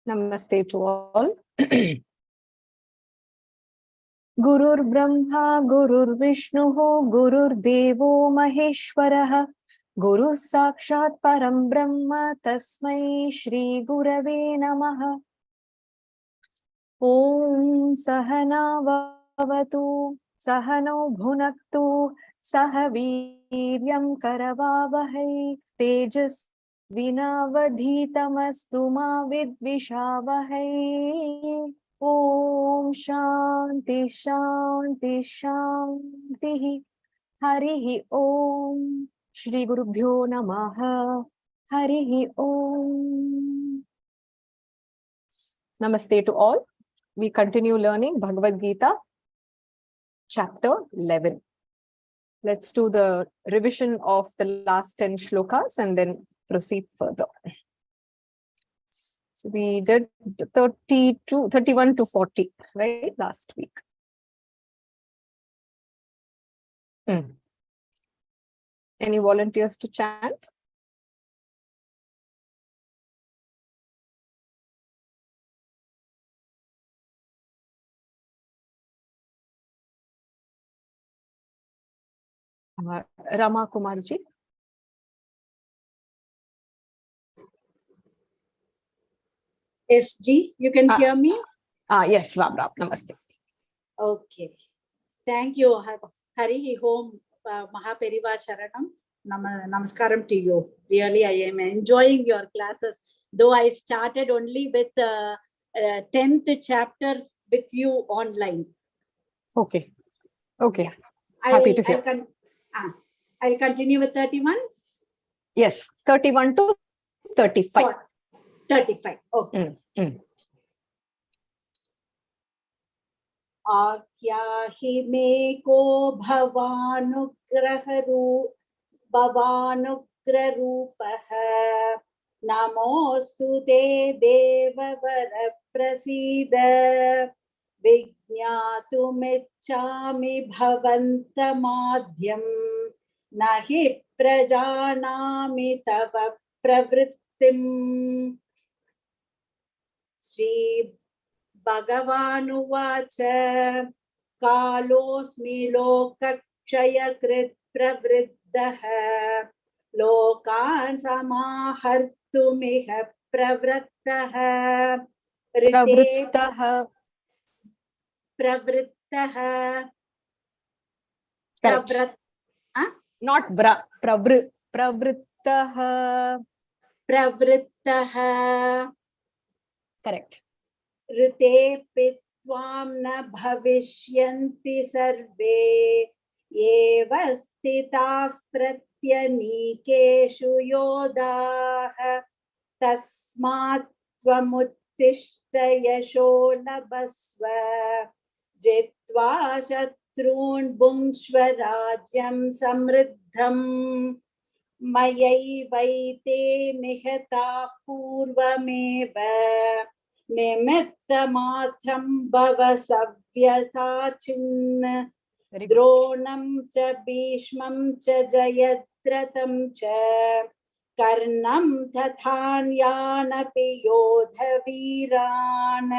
Namaste to all. Gurur Brahma, Gurur Vishnu, Gurur Devo Maheshwaraha, Guru Sakshat Param Brahma, Tasmai Shri Gurave Namaha. Om Sahana Vavatu, Sahano Bhunaktu, Sahaviryam Karavavahai, Tejas Vinavadhitamastu ma vidvishavahai. Om Shanti Shanti Shanti. Harihi Om. Shri Gurubhyo Namaha. Harihi Om. Namaste to all. We continue learning Bhagavad Gita, chapter 11. Let's do the revision of the last 10 shlokas and then proceed further. So we did 31 to 40, right? Last week. Any volunteers to chant? Rama Kumarji. SG, you can hear me? Yes, Ram. Namaste. Okay. Thank you. Harihi Om Mahaperiva Sharanam. Namaskaram to you. Really, I am enjoying your classes. Though I started only with 10th chapter with you online. Okay. Okay. Happy to hear. I'll continue with 31? Yes, 31 to 35. 35. Okay. Akyahi me ko bhavanugrarupaha namostu te devavara prasida vijñātumiccāmi bhavantamadhyam nahi prajanāmi tava pravrittim. Sri Bhagavanuvacha Kalosmi lokakshayakrit pravriddaha lokan samahartumiha pravrittaha pravrittaha. Correct. Not bra. Pravrittaha. Correct. Rite pitvam na bhavishyanti sarve eva stitah pratyanikeshu yodah tasmat tvamuttishta yasho labasva jitva shatrun bhungshva rajyam samriddham mayaivaite nihatah purvameva Nimitta matram bhava savyasachin dronam cha bhishmam cha jayadratam cha karnam tathanyanapi yodhaviran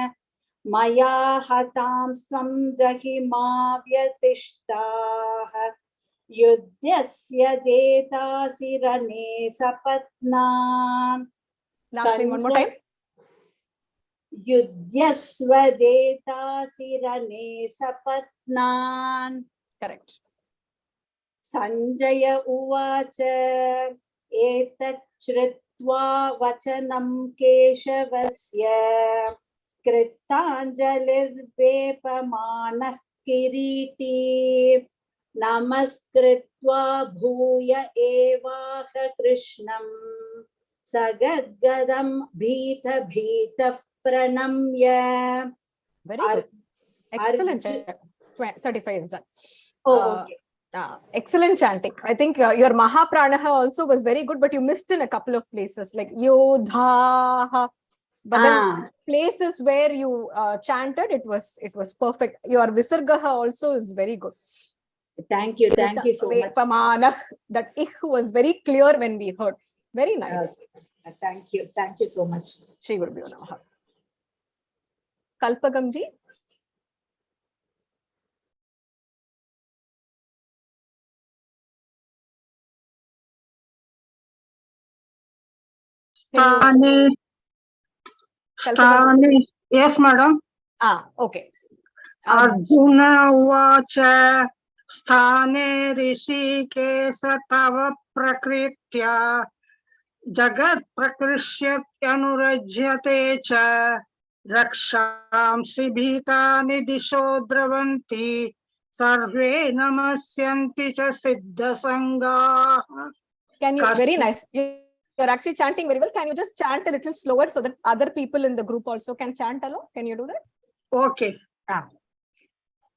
maya hatam svam jahima vyatishtaha yudhyasya jetasi rane sapatna. Last thing, one more time. Yudhyasva jetasi rane sapatnan. Correct. Sanjaya uvacha etat shritva vachanam keshavasya kritanjalir vepamanah kiriti namaskritva bhuya evaha krishnam sagadgadam bhita pranamya. Very good. Excellent. 35 is done. Okay. Excellent chanting. I think your Mahapranaha also was very good, but you missed in a couple of places like Yodha. But then places where you chanted, it was perfect. Your Visargaha also is very good. Thank you so much. That ich was very clear when we heard. Very nice. Thank you so much. Shri Gurubhyo Namaha. Kalpagamji. Sthane. Yes, madam. Okay. Arjuna Uvacha Sthane Rishikesh Tava Prakritya Jagat Prakrishyatyanurajyate cha Rakshamsi Bhitani Disho Dravanti Sarve Namasyanti cha Siddha Sangha. Can you, very nice. You're actually chanting very well. Can you just chant a little slower so that other people in the group also can chant along? Can you do that? Okay.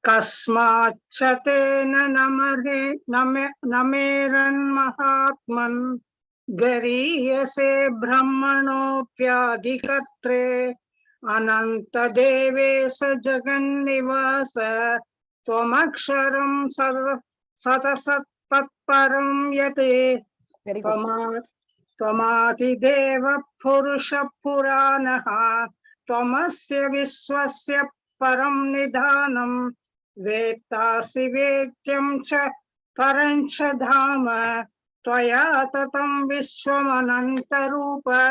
Kasmachatena nameran mahatman gariyase brahmanopyadikatre ananta devesa jagannivasa tvamaksharam satasat tatparam yate Very good. Tvamati deva purusha puranaha tvamasya viswasya param nidhanam vetasi vetyam cha parancha dhama tvaya tatam vishwamanantarupa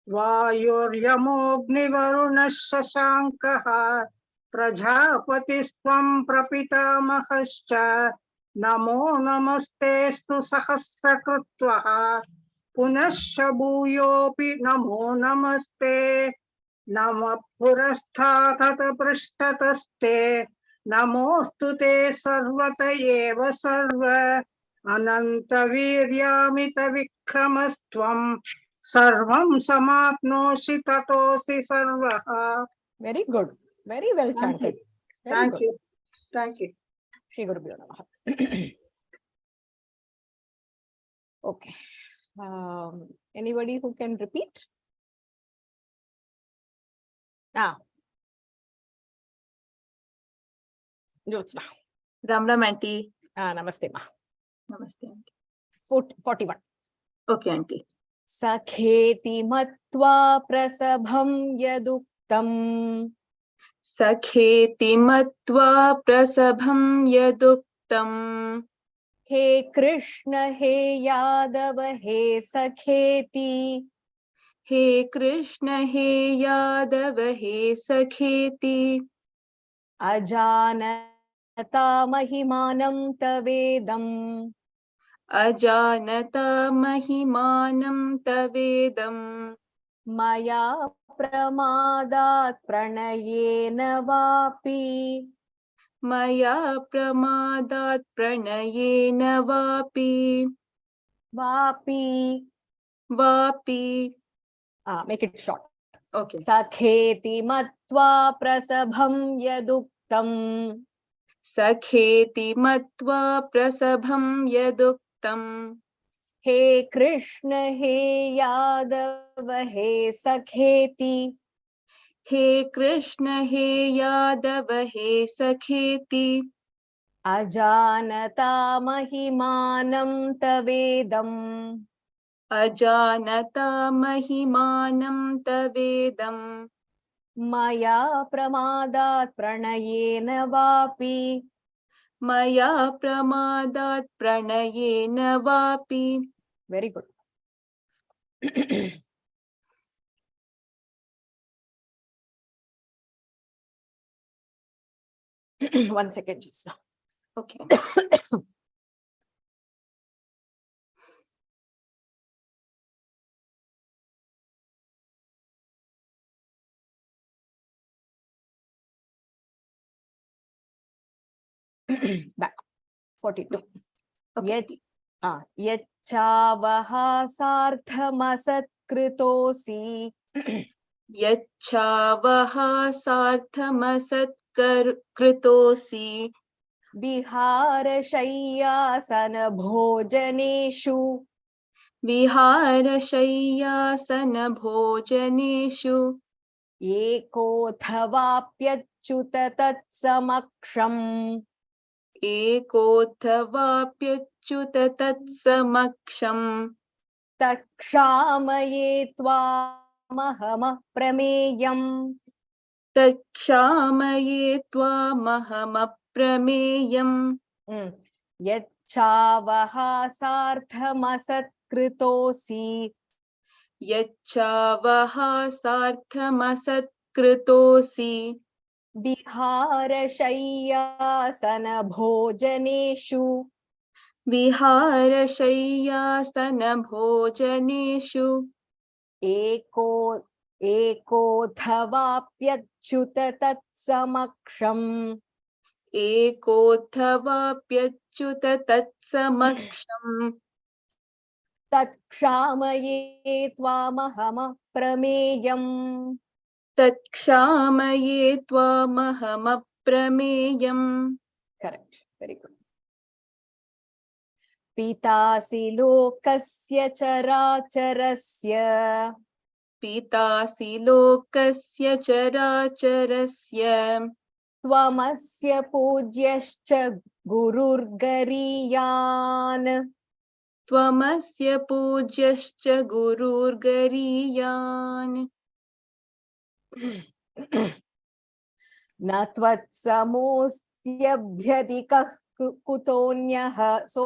vayuryamognivaruna shashankaha prajapatistvam prapitamahascha namo namastestu sahasrakritvaha पुनश्च भूयोऽपि नमो नमस्ते नमः पुरस्तात् पृष्ठतस्ते नमोऽस्तु ते सर्वत एव सर्व अनन्तवीर्यामितविक्रमस्त्वं सर्वं समाप्नोषि ततोऽसि सर्वः. Very good. Very well chanted. Thank you. Thank you. Shri Gurubhyo Namaha. Okay. Anybody who can repeat? Jyotsna. Ram Ram aunty. Namaste ma. Namaste aunty. 41. Okay aunty. Sakheti matva prasabham yaduktam. Sakheti matva prasabham yaduktam. He Krishna, he Yadava, he Sakheti. He Krishna, he Yadava, he Sakheti. Ajanata mahimanam tavedam. Ajanata mahimanam tavedam. Maya pramadat pranayena vapi. Maya pramadat pranayena vapi. Vapi. Vapi. Make it short. Okay. Sakheti matva prasabham yaduktam. Sakheti matva prasabham yaduktam. He Krishna, he Yadava, he Sakheti. He Krishna, he Yadava, he Sakheti. Ajanata mahimanam tavedam. Ajanata mahimanam tavedam. Maya pramadat pranayena vapi. Maya pramadat pranayena vapi. Very good. 1 second, just now. Okay. Back. 42. Okay. Yachavaha sarthamasatkrutosi. Yachavaha sarthamasatkrutosi. Vihara shayyasana bhojaneshu. Vihara shayyasana bhojaneshu. Ekothavaप्यच्युत tatsamaksham. Ekothavaप्यच्युत tatsamaksham. Takshamaye tvamahama prameyam. तत्क्षामये त्वामहमप्रमेयम् यच्चावहासार्थमसत्कृतोऽसि यच्चावहासार्थमसत्कृतोऽसि विहारशय्यासनभोजनेषु विहारशय्यासनभोजनेषु echo एकोऽथवाप्यच्युत तत्समक्षम् एकोऽथवाप्यच्युत तत्समक्षम् तत्क्षामये त्वामहमप्रमेयम् तत्क्षामये त्वामहमप्रमेयम् correct very good पितासि लोकस्य चराचरस्य पितासि लोकस्य चराचरस्य त्वमस्य पूज्यश्च गुरुर्गरीयान् त्वमस्य पूज्यश्च गुरुर्गरीयान् न त्वत्समोऽस्त्यभ्यधिकः कुतोऽन्यः सो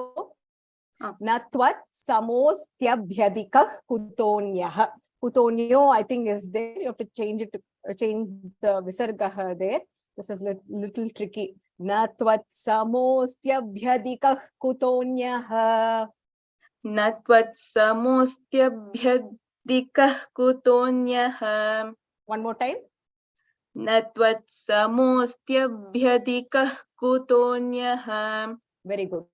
न त्वत्समोऽस्त्यभ्यधिकः कुतोऽन्यः कुतोऽन्यो I think is there you have to change it to change the visargah there this is little tricky न त्वत्समोऽस्त्यभ्यधिकः कुतोऽन्यः न त्वत्समोऽस्त्यभ्यधिकः कुतोऽन्यः one more time न त्वत्समोऽस्त्यभ्यधिकः कुतोऽन्यः very good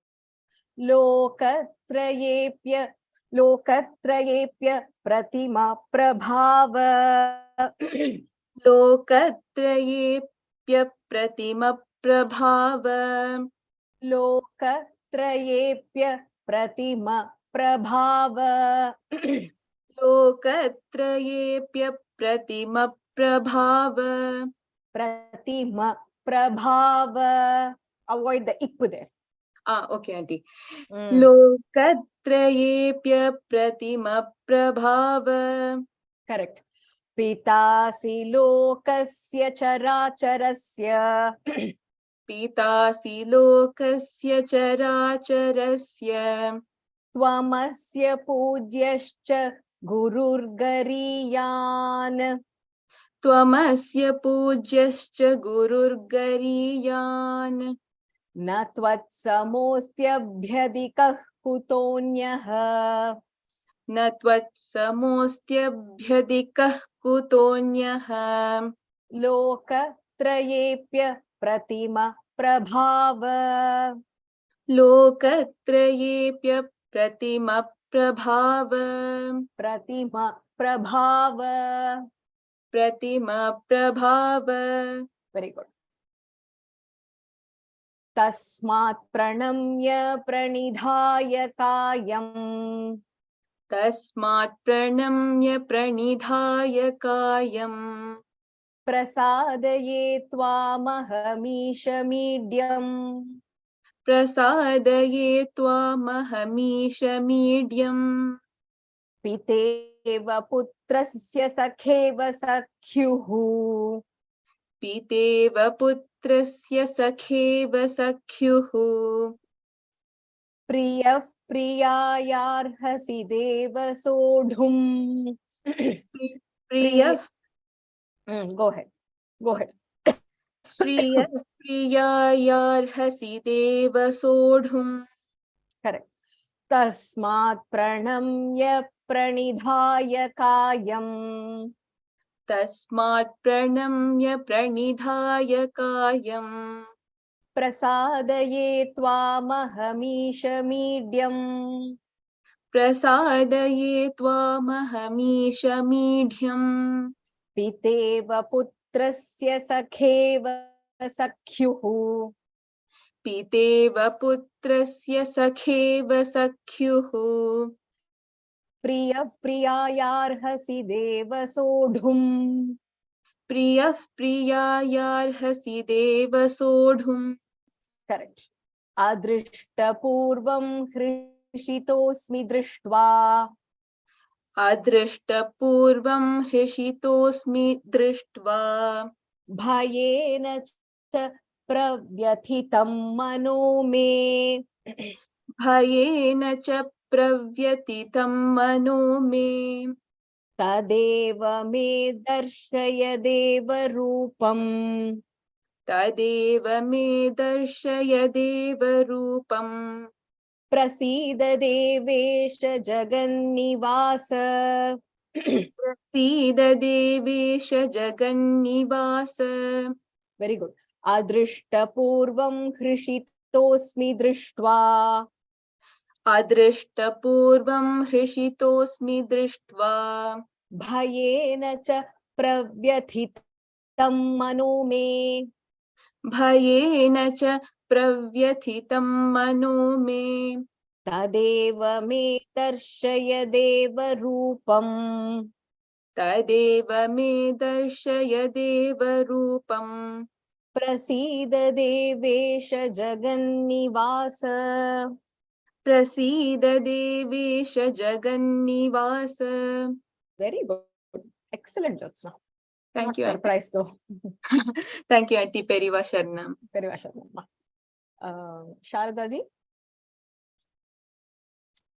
लोकत्रयेप्य प्रतिमा प्रभाव लोकत्रयेऽप्यप्रतिमप्रभाव लोकत्रयेप्य प्रतिमा प्रभाव लोकत्रयेऽप्यप्रतिमप्रभाव प्रतिमा प्रभाव avoid the ip there okay aunty लोकत्रयेऽप्यप्रतिमप्रभाव correct पितासि लोकस्य चराचरस्य पितासि लोकस्य चराचरस्य त्वमस्य पूज्यश्च गुरुर्गरीयान् त्वमस्य पूज्यश्च गुरुर्गरीयान् न त्वत्समोऽस्त्यभ्यधिकः कुतोऽन्यः न त्वत्समोऽस्त्यभ्यधिकः कुतोऽन्यः लोकत्रयेप्य प्रतिमा प्रभाव लोकत्रयेऽप्यप्रतिमप्रभाव प्रतिमा प्रभाव प्रतिमप्रभाव वेरी गुड तस्मात् प्रणम्य प्रणिधाय कायम् तस्मात् प्रणम्य प्रणिधाय कायम् प्रसादये त्वामहमीशमीड्यम् प्रसादये त्वामहमीशमीड्यम् पितेव पुत्रस्य सखेव सख्युः पितेव पुत्रस्य सखेव सख्युः प्रियः प्रियायार्हसि देव सोढुम् प्रियः go ahead प्रियः प्रियायार्हसि देव सोढुम् correct तस्मात् प्रणम्य प्रणिधाय कायम् तस्मात् प्रणम्य प्रणिधाय कायम् प्रसादये त्वामहमीशमीड्यम् प्रसादये त्वामहमीशमीढ्यम् पितेव पुत्रस्य सखेव सख्युः पितेव पुत्रस्य सखेव सख्युः प्रियः प्रियायार्हसि देव सोढुम् प्रियः प्रियायार्हसि देव सोढुम् करेक्ट अदृष्टपूर्वं हृषितोऽस्मि दृष्ट्वा अदृष्टपूर्वं हृषितोऽस्मि दृष्ट्वा भयेन च प्रव्यथितं मनो मे भयेन च प्रव्यथितं मनो मे तदेव मे दर्शय देवरूपम् तदेव मे दर्शय देवरूपम् प्रसीद देवेश जगन्निवास प्रसीद देवेश जगन्निवास वेरी गुड अदृष्टपूर्वं हृषितोऽस्मि दृष्ट्वा अदृष्टपूर्वं हृषितोऽस्मि दृष्ट्वा भयेन च प्रव्यथितं मनो मे भयेन च प्रव्यथितं मनो मे तदेव मे दर्शय देवरूपम् तदेव मे दर्शय देवरूपम् प्रसीद देवेश जगन्निवास प्रसीद देवेश जगन्निवास very good excellent Jyotsna Thank not you, Auntie. surprised though Thank you, Auntie Periva Sharanam. very much Sharada ji.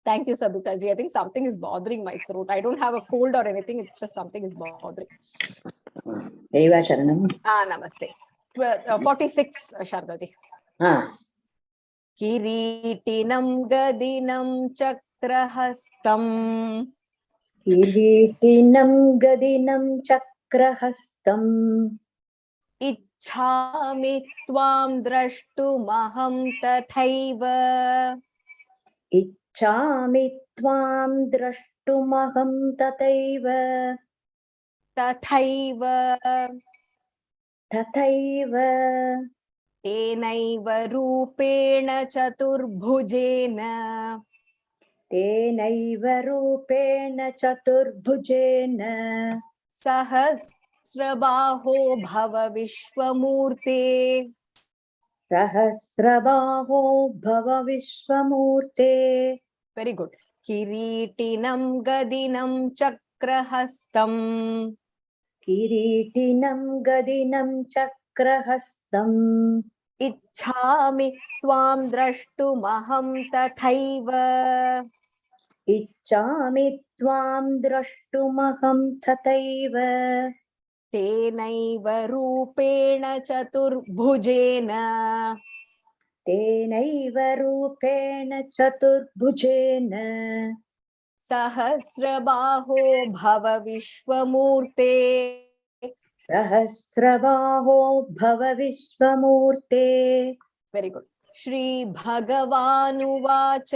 Thank you, Sabita ji. I think something is bothering my throat. I don't have a cold or anything. It's just something is bothering. Periva Sharanam. Namaste. 46, Sharada ji. Kiritinam gadinam chakrahastam. किरीटिनं गदिनं चक्रहस्तं इच्छामि त्वां द्रष्टुमहं तथैव इच्छामि त्वां द्रष्टुमहं तथैव तथैव तथैव तेनैव रूपेण चतुर्भुजेन तेनैव रूपेण चतुर्भुजेन सहस्रबाहो भव विश्वमूर्ते सहस्रबाहो भव विश्वमूर्ते वेरी गुड किरीटिनं गदिनं चक्रहस्तं किरीटिनं गदिनं चक्रहस्तम् इच्छामि त्वां द्रष्टुमहं तथैव इच्छामि त्वां द्रष्टुमहं तथैव तेनैव रूपेण चतुर्भुजेन तेनैव रूपेण चतुर्भुजेन सहस्रबाहो भव विश्वमूर्ते सहस्रबाहो भव विश्वमूर्ते वेरी गुड श्री भगवानुवाच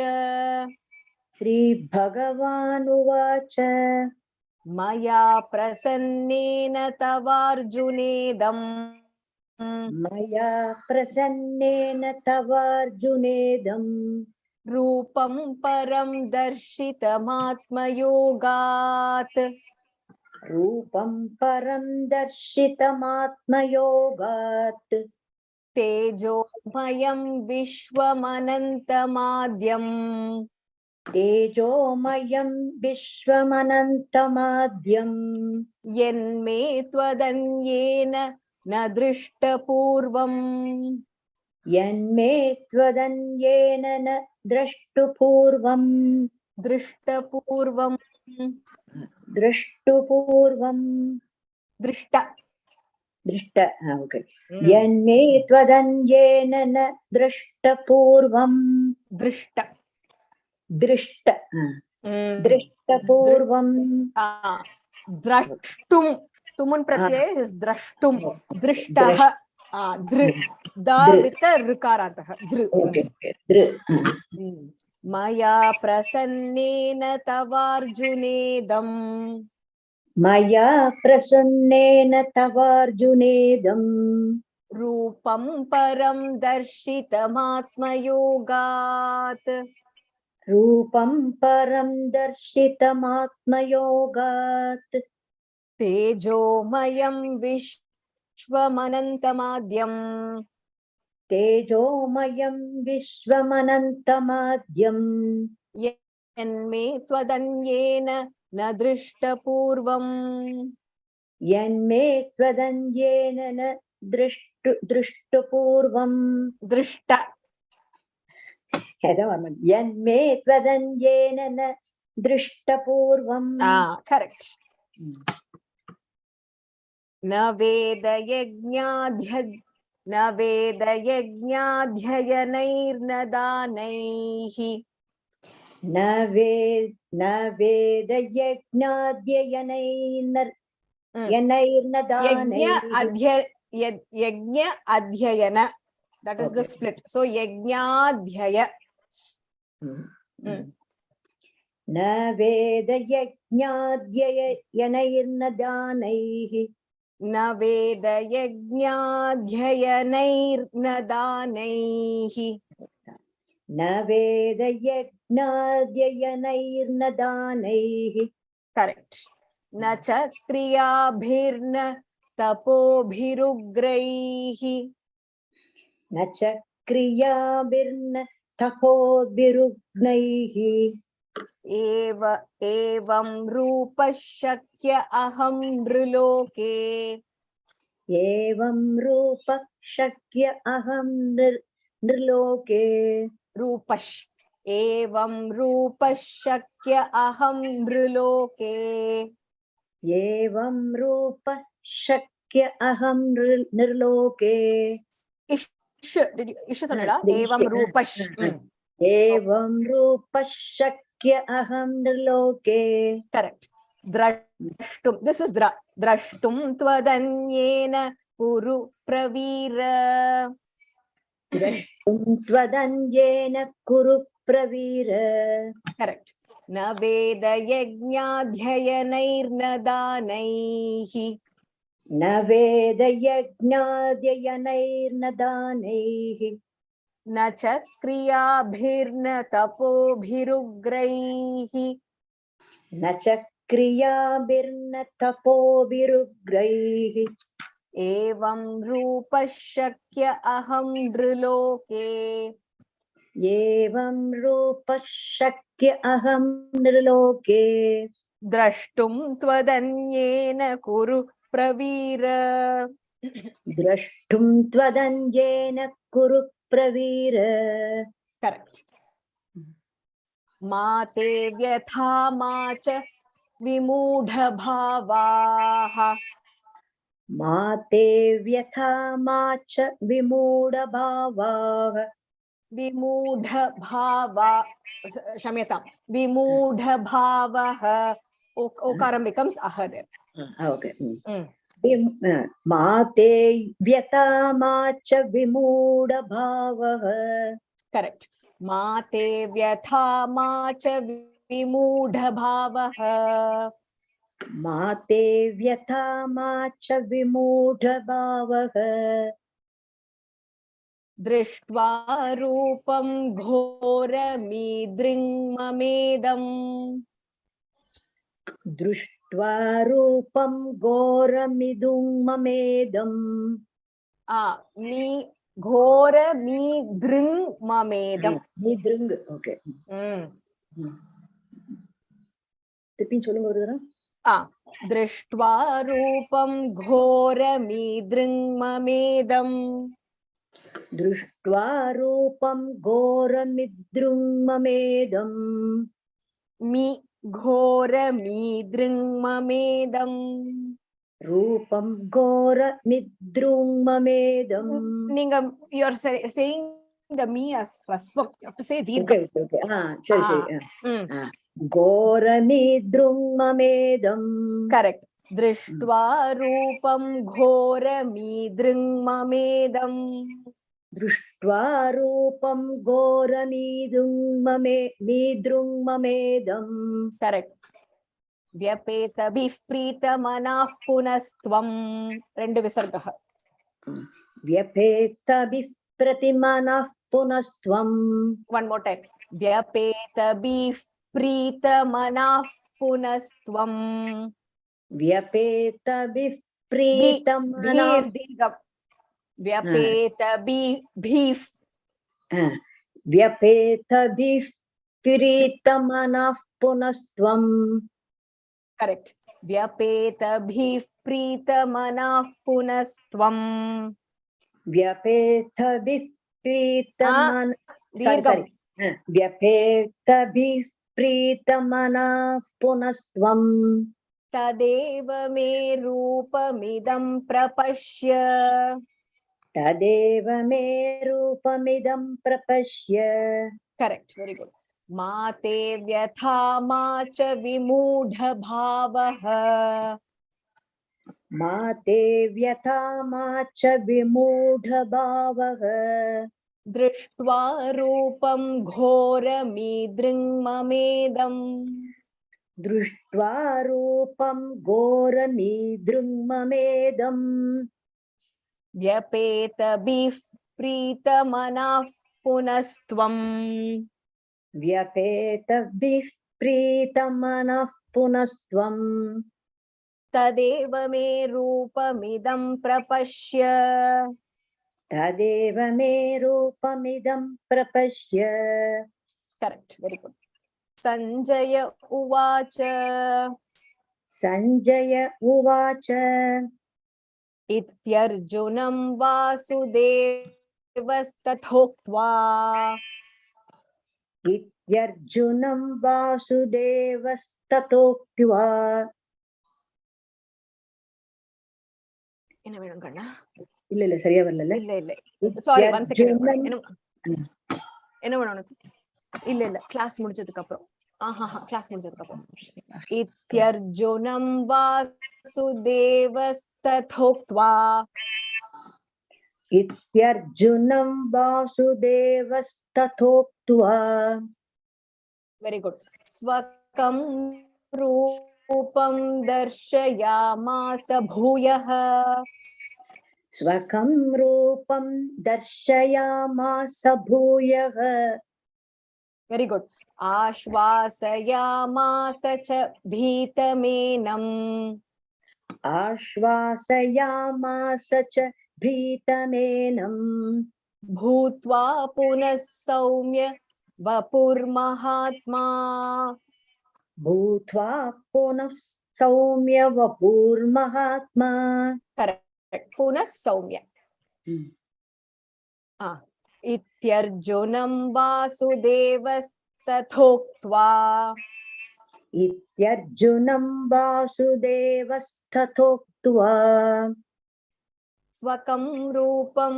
श्रीभगवानुवाच मया प्रसन्नेन तवार्जुनेदम् मया प्रसन्नेन तवार्जुनेदम् रूपं परं दर्शितमात्मयोगात् रूपं परं दर्शितमात्मयोगात् तेजोमयं विश्वमनन्तमाद्यम् तेजोमयं विश्वमनन्तमाद्यम् यन्मे त्वदन्येन न दृष्टपूर्वम् यन्मे त्वदन्येन न द्रष्टुपूर्वम् दृष्टपूर्वम् द्रष्टुपूर्वम् दृष्ट ओके यन्मे त्वदन्येन न द्रष्टपूर्वम् दृष्ट दृष्टपूर्वम् द्रष्टुम तुमुन प्रत्यय is द्रष्टुम दृष्टः दृ द with ऋकारान्तः दृ मया प्रसन्नेन तवार्जुनेदम् मया प्रसन्नेन तवार्जुनेदम् रूपं परं दर्शितमात्मयोगात् रूपं परं दर्शितमात्मयोगात् तेजोमयं विश्वमनन्तमाद्यम् तेजोमयं विश्वमनन्तमाद्यम् यन्मे त्वदन्येन न दृष्टपूर्वम् Yanme tvadanjena na drushtupurvam. Drishta. Yanme tvadanjena na drishtapurvam. Correct. Na veda yajnadhyayanair nadanaihi. Na veda yajnadhyayanair Yajna adhyayana. That is the split. So yajnadhyaya. Na veda yajnadhyayanair nadanaihi. Na veda yajnadhyayanair nadanaihi. Na veda yajnadhyayanair nadanaihi. Correct. Na cha kriyabhirna tapobhirugraihi. Na cha kriyabhirna tapobhirugnaihi. Evam rupa shakya aham nriloke. Evam rupa shakya aham nriloke. Rupash. Evam rupa shakya aham nriloke. Evam rupa shakya aham nriloke. Ish. Did you ish sonada? Evam rupash. Evam rupa shakya aham nriloke. Correct. Drashtum. This is dra. Drashtum tvadanyena kuru pravira. Drashtum tvadanjena kuru pravira. Correct. Na veda yajnadhyayanair nadanaihi. Na veda yajnadhyayanair nadanaihi. Na cha kriyabhirna tapobhirugraihi. Na cha kriyabhirna tapobhirugraihi. Evam rupa shakya aham nriloke. Evam rupa shakya aham nriloke. Drashtum tvadanyena kuru pravira. Drashtum tvadanjena kuru pravira. Correct. Mate vyatha macha vimudha bhavaha. Mate vyatha macha vimudha bhavaha. Vimudha bhava. Shamyatam. Vimudha bhavaha. Okaram becomes aha there. Okay. Mate vyatha macha vimudha bhavaha. Correct. Mate vyatha macha vimudha bhavaha. Mate vyatha macha vimudha bhavaha. Drishtva rupam ghoramidringmamedam. Drishtva rupam ghoramidung mamedam. Mi ghora mi dring mamedam. Midrung. Okay. Tipin சொல்லுங்க ஒரு தடவை. Drishtva rupam ghoramidring mamedam. Drishtva rupam ghoramidrung mamedam. Mi ghoramidring mamedam. Rupam ghoramidrung mamedam. You're saying the me as rasvam. You have to say dirgham. Okay. Sorry. Ghoramidrung mamedam. Correct. Drishtva rupam ghoramidring mamedam. Drishtva rupam ghoramidrung mamedam. Correct. Vyapeta bifprita manaf punastvam. Rendu visargaha. Vyapeta bifpratimanah punastvam. One more time. Vyapeta bifprita manaf punastvam. Vyapeta bifprita manaf. Vyapeta bif. Vyapeta bifprita manaf punastvam. Correct. व्यपेतभिः प्रीतमनः पुनस्त्वम् व्यपेतभिः प्रीतमन दीर्घम् व्यपेतभिः प्रीतमनः पुनस्त्वम् तदेव मे रूपमिदं प्रपश्य तदेव मे रूपमिदं प्रपश्य correct very good मा ते व्यथा मा च विमूढभावः मा ते व्यथा मा च विमूढभावः दृष्ट्वा रूपं घोरमीदृङ्ममेदम् दृष्ट्वा रूपं घोरमीदृङ्ममेदम् व्यपेतभिः प्रीतमनः पुनस्त्वम् व्यपेतभिः प्रीतमनः पुनस्त्वम् तदेव मे रूपमिदं प्रपश्य तदेव मे रूपमिदं प्रपश्य करेक्ट वेरी गुड संजय उवाच सञ्जय उवाच इत्यर्जुनं वासुदेवस्तथोक्त्वा इत्यर्जुनं वासुदेवस्तथोक्त्वा என்ன வேணும் கண்ணா இல்ல இல்ல சரியா வரல இல்ல இல்ல சாரி ஒன் செகண்ட் இத்யர்ஜுனம் என்ன வேணும் உனக்கு இல்ல இல்ல கிளாஸ் முடிஞ்சதுக்கு அப்புறம் கிளாஸ் முடிஞ்சதுக்கு அப்புறம் இத்யர்ஜுனம் வாசுதேவஸ்ததோக்த்வா इत्यर्जुनं वासुदेवस्तथोक्त्वा वेरी गुड स्वकं रूपं दर्शयामास भूयः स्वकं रूपं दर्शयामास भूयः वेरी गुड आश्वासयामास च भीतमेनम् आश्वासयामास च भीतमेनम् भूत्वा पुनः सौम्य वपुर्महात्मा भूत्वा पुनः सौम्य वपुर्महात्मा करेक्ट पुनः सौम्य इत्यर्जुनं वासुदेवस्तथोक्त्वा इत्यर्जुनं वासुदेवस्तथोक्त्वा स्वकं रूपं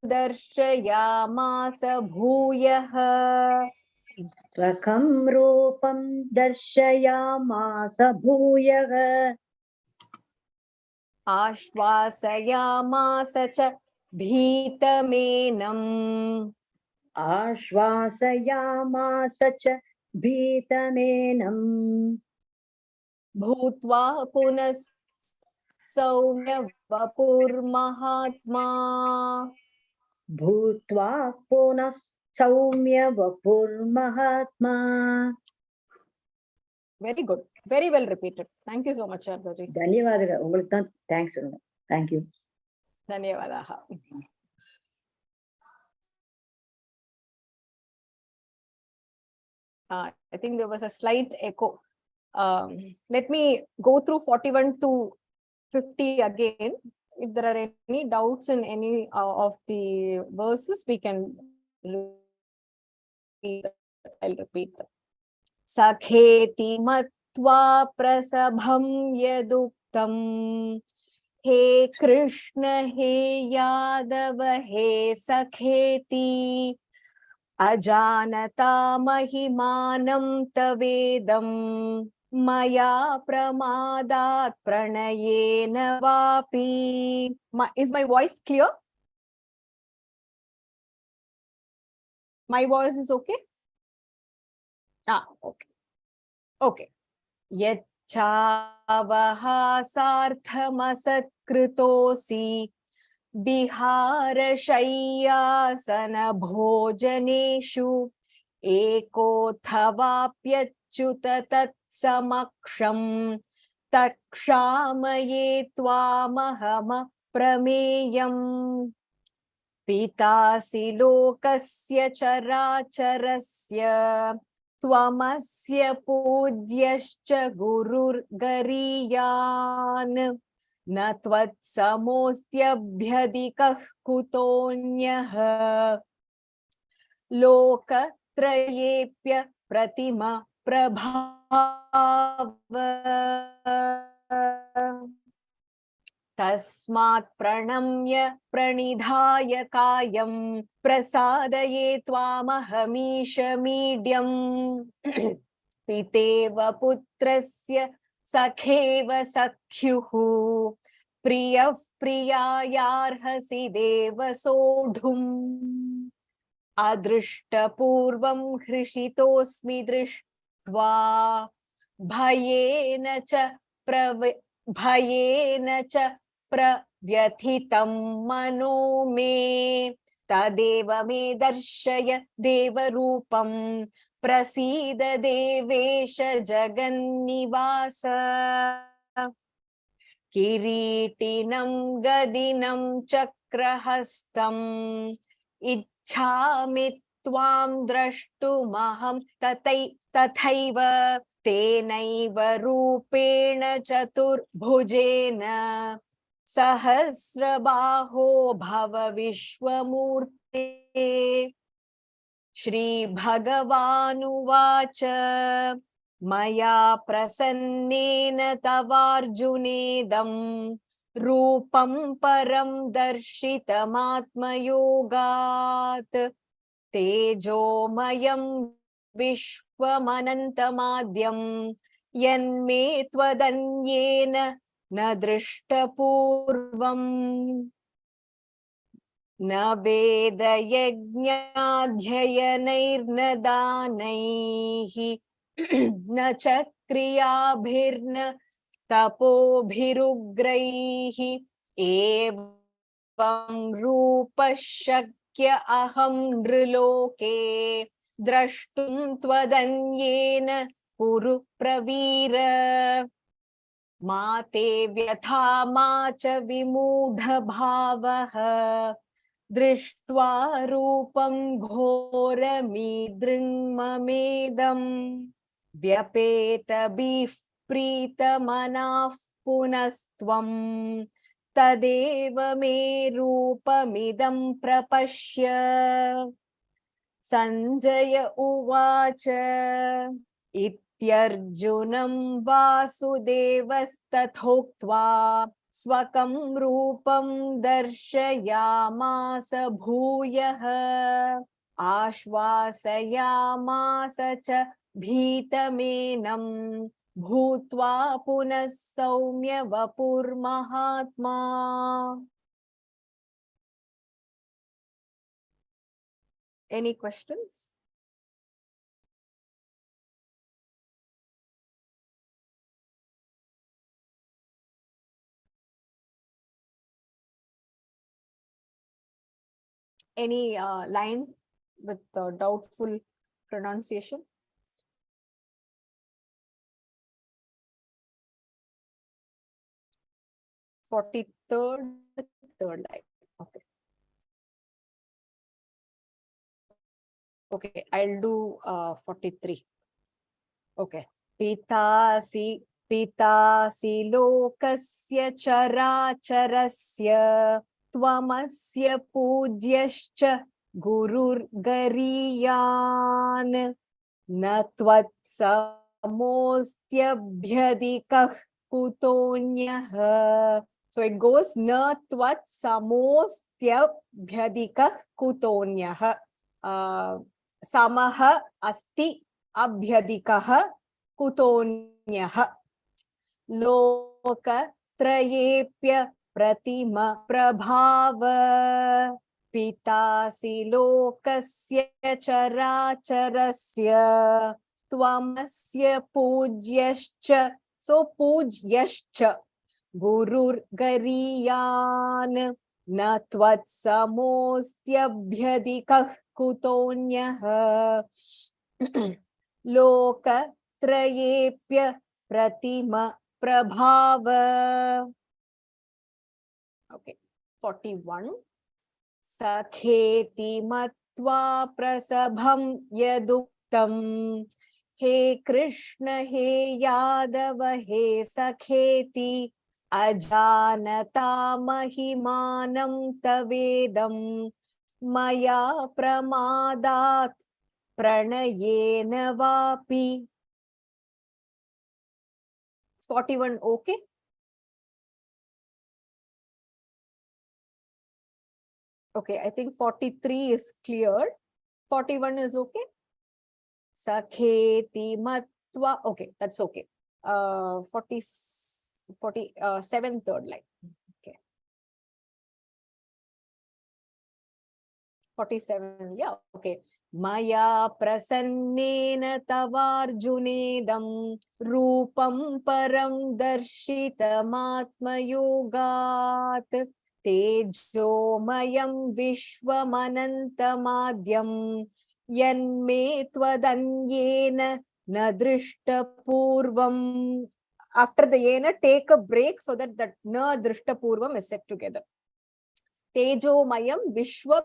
दर्शयामास भूयः स्वकं रूपं दर्शयामास भूयः आश्वासयामास च भीतमेनम् आश्वासयामास च भीतमेनम् भूत्वा पुनः सौम्य वपुर्महात्मा भूत्वा पुनः सौम्य वपुर्महात्मा very good very well repeated thank you so much शारदाजी धन्यवादः உங்களுக்கு தான் தேங்க்ஸ் சொல்லுங்க थैंक यू धन्यवादाः I think there was a slight echo. Let me go through 41 to 50 again. If there are any doubts in any of the verses, we can repeat. I'll repeat them. Sakheti matva prasabham yaduktam हे कृष्ण हे यादव हे सखेति अजानता महिमानं तवेदं मया प्रमादात् प्रणयेन वापि is my voice clear? My voice is okay? Okay. Okay. यच्चावहासार्थमसत्कृतोऽसि विहारशय्यासनभोजनेषु एकोऽथवाप्यच्युत तत्समक्षं तत्क्षामये त्वामहमप्रमेयम् पितासि लोकस्य चराचरस्य त्वमस्य पूज्यश्च गुरुर्गरीयान् न त्वत्समोऽस्त्यभ्यधिकः कुतोऽन्यः लोकत्रयेऽप्य प्रतिम प्रभाव तस्मात् प्रणम्य प्रणिधाय कायं प्रसादये त्वामहमीश मीड्यम् पितेव पुत्रस्य सखेव सख्युः प्रियः प्रियायार्हसि देव सोढुम् अदृष्टपूर्वं हृषितोऽस्मि दृष्ट्वा भयेन च प्रव्यथितं मनो मे तदेव मे दर्शय देवरूपं प्रसीद देवेश जगन्निवास किरीटिनं गदिनं चक्रहस्तम् इच्छामि त्वां द्रष्टुमहं तथैव तेनैव रूपेण चतुर्भुजेन सहस्रबाहो भव विश्वमूर्ते श्रीभगवानुवाच मया प्रसन्नेन तवार्जुनेदं रूपं परं दर्शितमात्मयोगात् तेजोमयं विश्वमनन्तमाद्यं यन्मे त्वदन्येन न दृष्टपूर्वम् न वेदयज्ञाध्ययनैर्न दानैः न च क्रियाभिर्न तपोभिरुग्रैः एवं रूपः शक्य अहं नृलोके द्रष्टुं त्वदन्येन कुरु प्रवीर मा ते व्यथा मा च विमूढभावः दृष्ट्वा रूपं घोरमीदृङ्ममेदम् व्यपेतभिः प्रीतमनाः पुनस्त्वं तदेव मे रूपमिदं प्रपश्य सञ्जय उवाच इत्यर्जुनं वासुदेवस्तथोक्त्वा स्वकं रूपं दर्शयामास भूयः आश्वासयामास च भीतमेनं भूत्वा पुनः सौम्य वपुर्महात्मा Any questions? Any line with doubtful pronunciation? Third line. Okay. Okay, I'll do 43. Okay. Pitasi lokasya characharasya tvamasya pudyascha gururgariyan na tvatsamostyabhyadikah kutonyah. So it goes na tvatsamostyabhyadikah kutonyah. Samaha asti abhyadikah kutonyah. Loka trayepya pratima prabhava pitasi lokasya characharasya tvamasya pudyascha. So pudyascha gurur gariyan na tvatsamostyabhyadikah kutonyah. Loka trayepya pratima prabhava. Okay, 41. Sakheti matva prasabham yaduktam He Krishna, He Yadava, He Sakheti, Ajanata Mahimanam Tavedam, Maya Pramadat Pranayena Vapi. 41, okay? Okay, I think 43 is cleared. 41 is okay? Sakheti Matva. Okay, that's okay. 47, third line. Okay. 47, yeah, okay. Maya prasannena tavarjunedam rupam param darshitamatma yogat tejomayam vishwamanantamadyam yanme twadanyena nadrishta purvam. After the yena, take a break so that that na drishta purvam is set together. Tejomayam vishwam.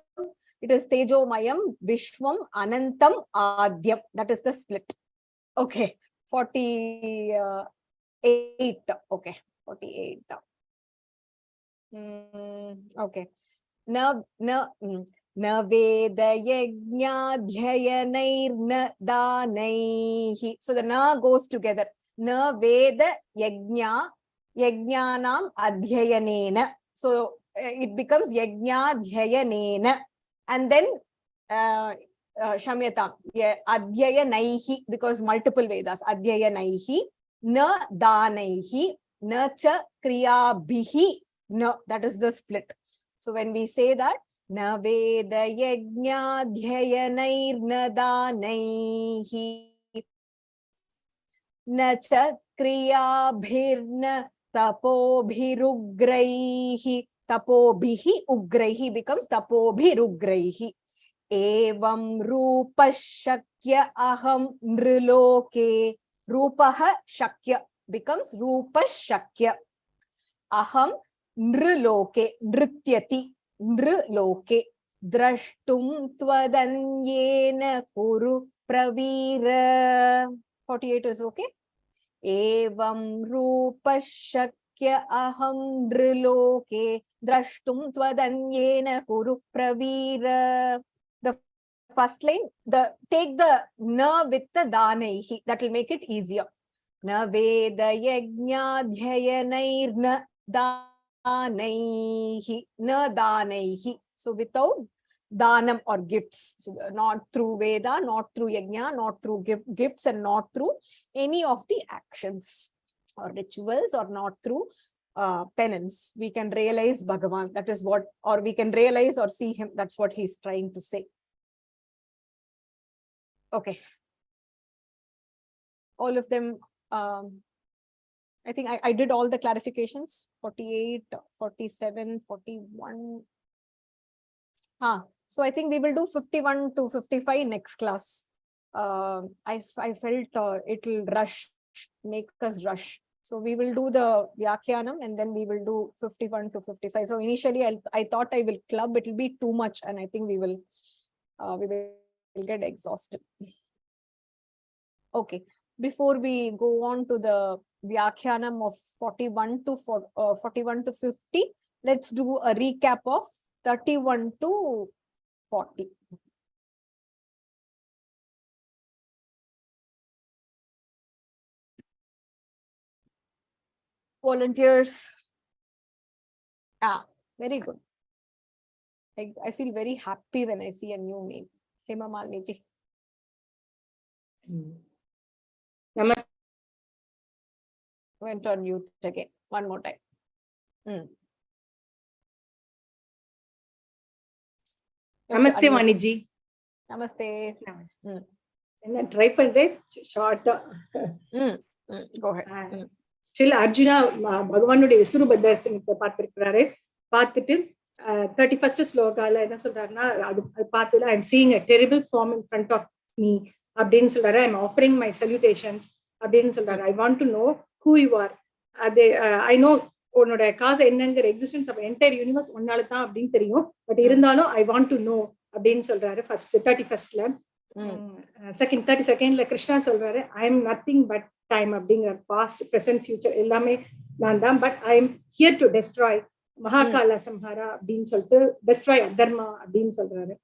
It is Tejomayam, Vishwam, Anantam, Adyam. That is the split. Okay. 48. Okay. 48. Okay. Na Veda Yajna Dhyayanair na Danaihi. So the na goes together. Na Veda Yajna Yajnanam Adhyayanena. So it becomes Yajna Dhyayanena. And then Shamyatam, Adhyayanaihi, because multiple Vedas, Adhyayanaihi, na Danaihi, na cha Kriyabhihi, na, that is the split. So when we say that, na Veda Yajna Dhyayanair na Danaihi, na cha Kriyabhirna Tapobhirugraihi. Tapobhihi ugraihi becomes tapobhirugraihi. Evam rupa shakya aham nriloke. Rupaha shakya becomes rupa shakya. Aham nriloke. Nrityati. Nriloke. Drashtum twadanyena kuru pravira. 48 is okay. Evam rupa shakya aham nriloke drashtum twadanyena kuru pravira. The first line, take the na with the danaihi. That will make it easier. Na veda yajna dhyayanair na danaihi. Na danaihi. So without danam or gifts. So not through Veda, not through yajna, not through gifts, and not through any of the actions or rituals, or not through penance. We can realize Bhagavan. That is what, or we can realize or see him. That's what he's trying to say. Okay. All of them, I think I did all the clarifications. 48, 47, 41. So I think we will do 51 to 55 next class. I felt it will make us rush. So we will do the Vyakhyanam and then we will do 51 to 55. So initially I thought I will club, it will be too much, and I think we will get exhausted. Okay, before we go on to the Vyakhyanam of 41 to 50, let's do a recap of 31 to 40. Volunteers. Very good. I feel very happy when I see a new name. Hema Malniji. Namaste. Went on mute again. One more time. Namaste, Vaniji. Namaste. Try pande short. Go ahead. Still Arjuna Bhagavan Yesuru Bhadarsanatha paathirukkararu. Paathitu 31st slokaala enna solrarna adu paathula I am seeing a terrible form in front of me. Abdin solrara I am offering my salutations. Abdin solrara I want to know who you are. I know unoda cause ennanger existence of entire universe onnala dhaan abdin theriyum, but irundhalum I want to know abdin solrara first 31st la. Second 32nd Krishna சொல்றாரு, I am nothing but time அப்படிங்கிற past present future எல்லாமே நான் தான், but I am here to destroy Mahakala சம்ஹாரா அப்படின்னு சொல்லிட்டு destroy adharma அப்படின்னு சொல்றாரு.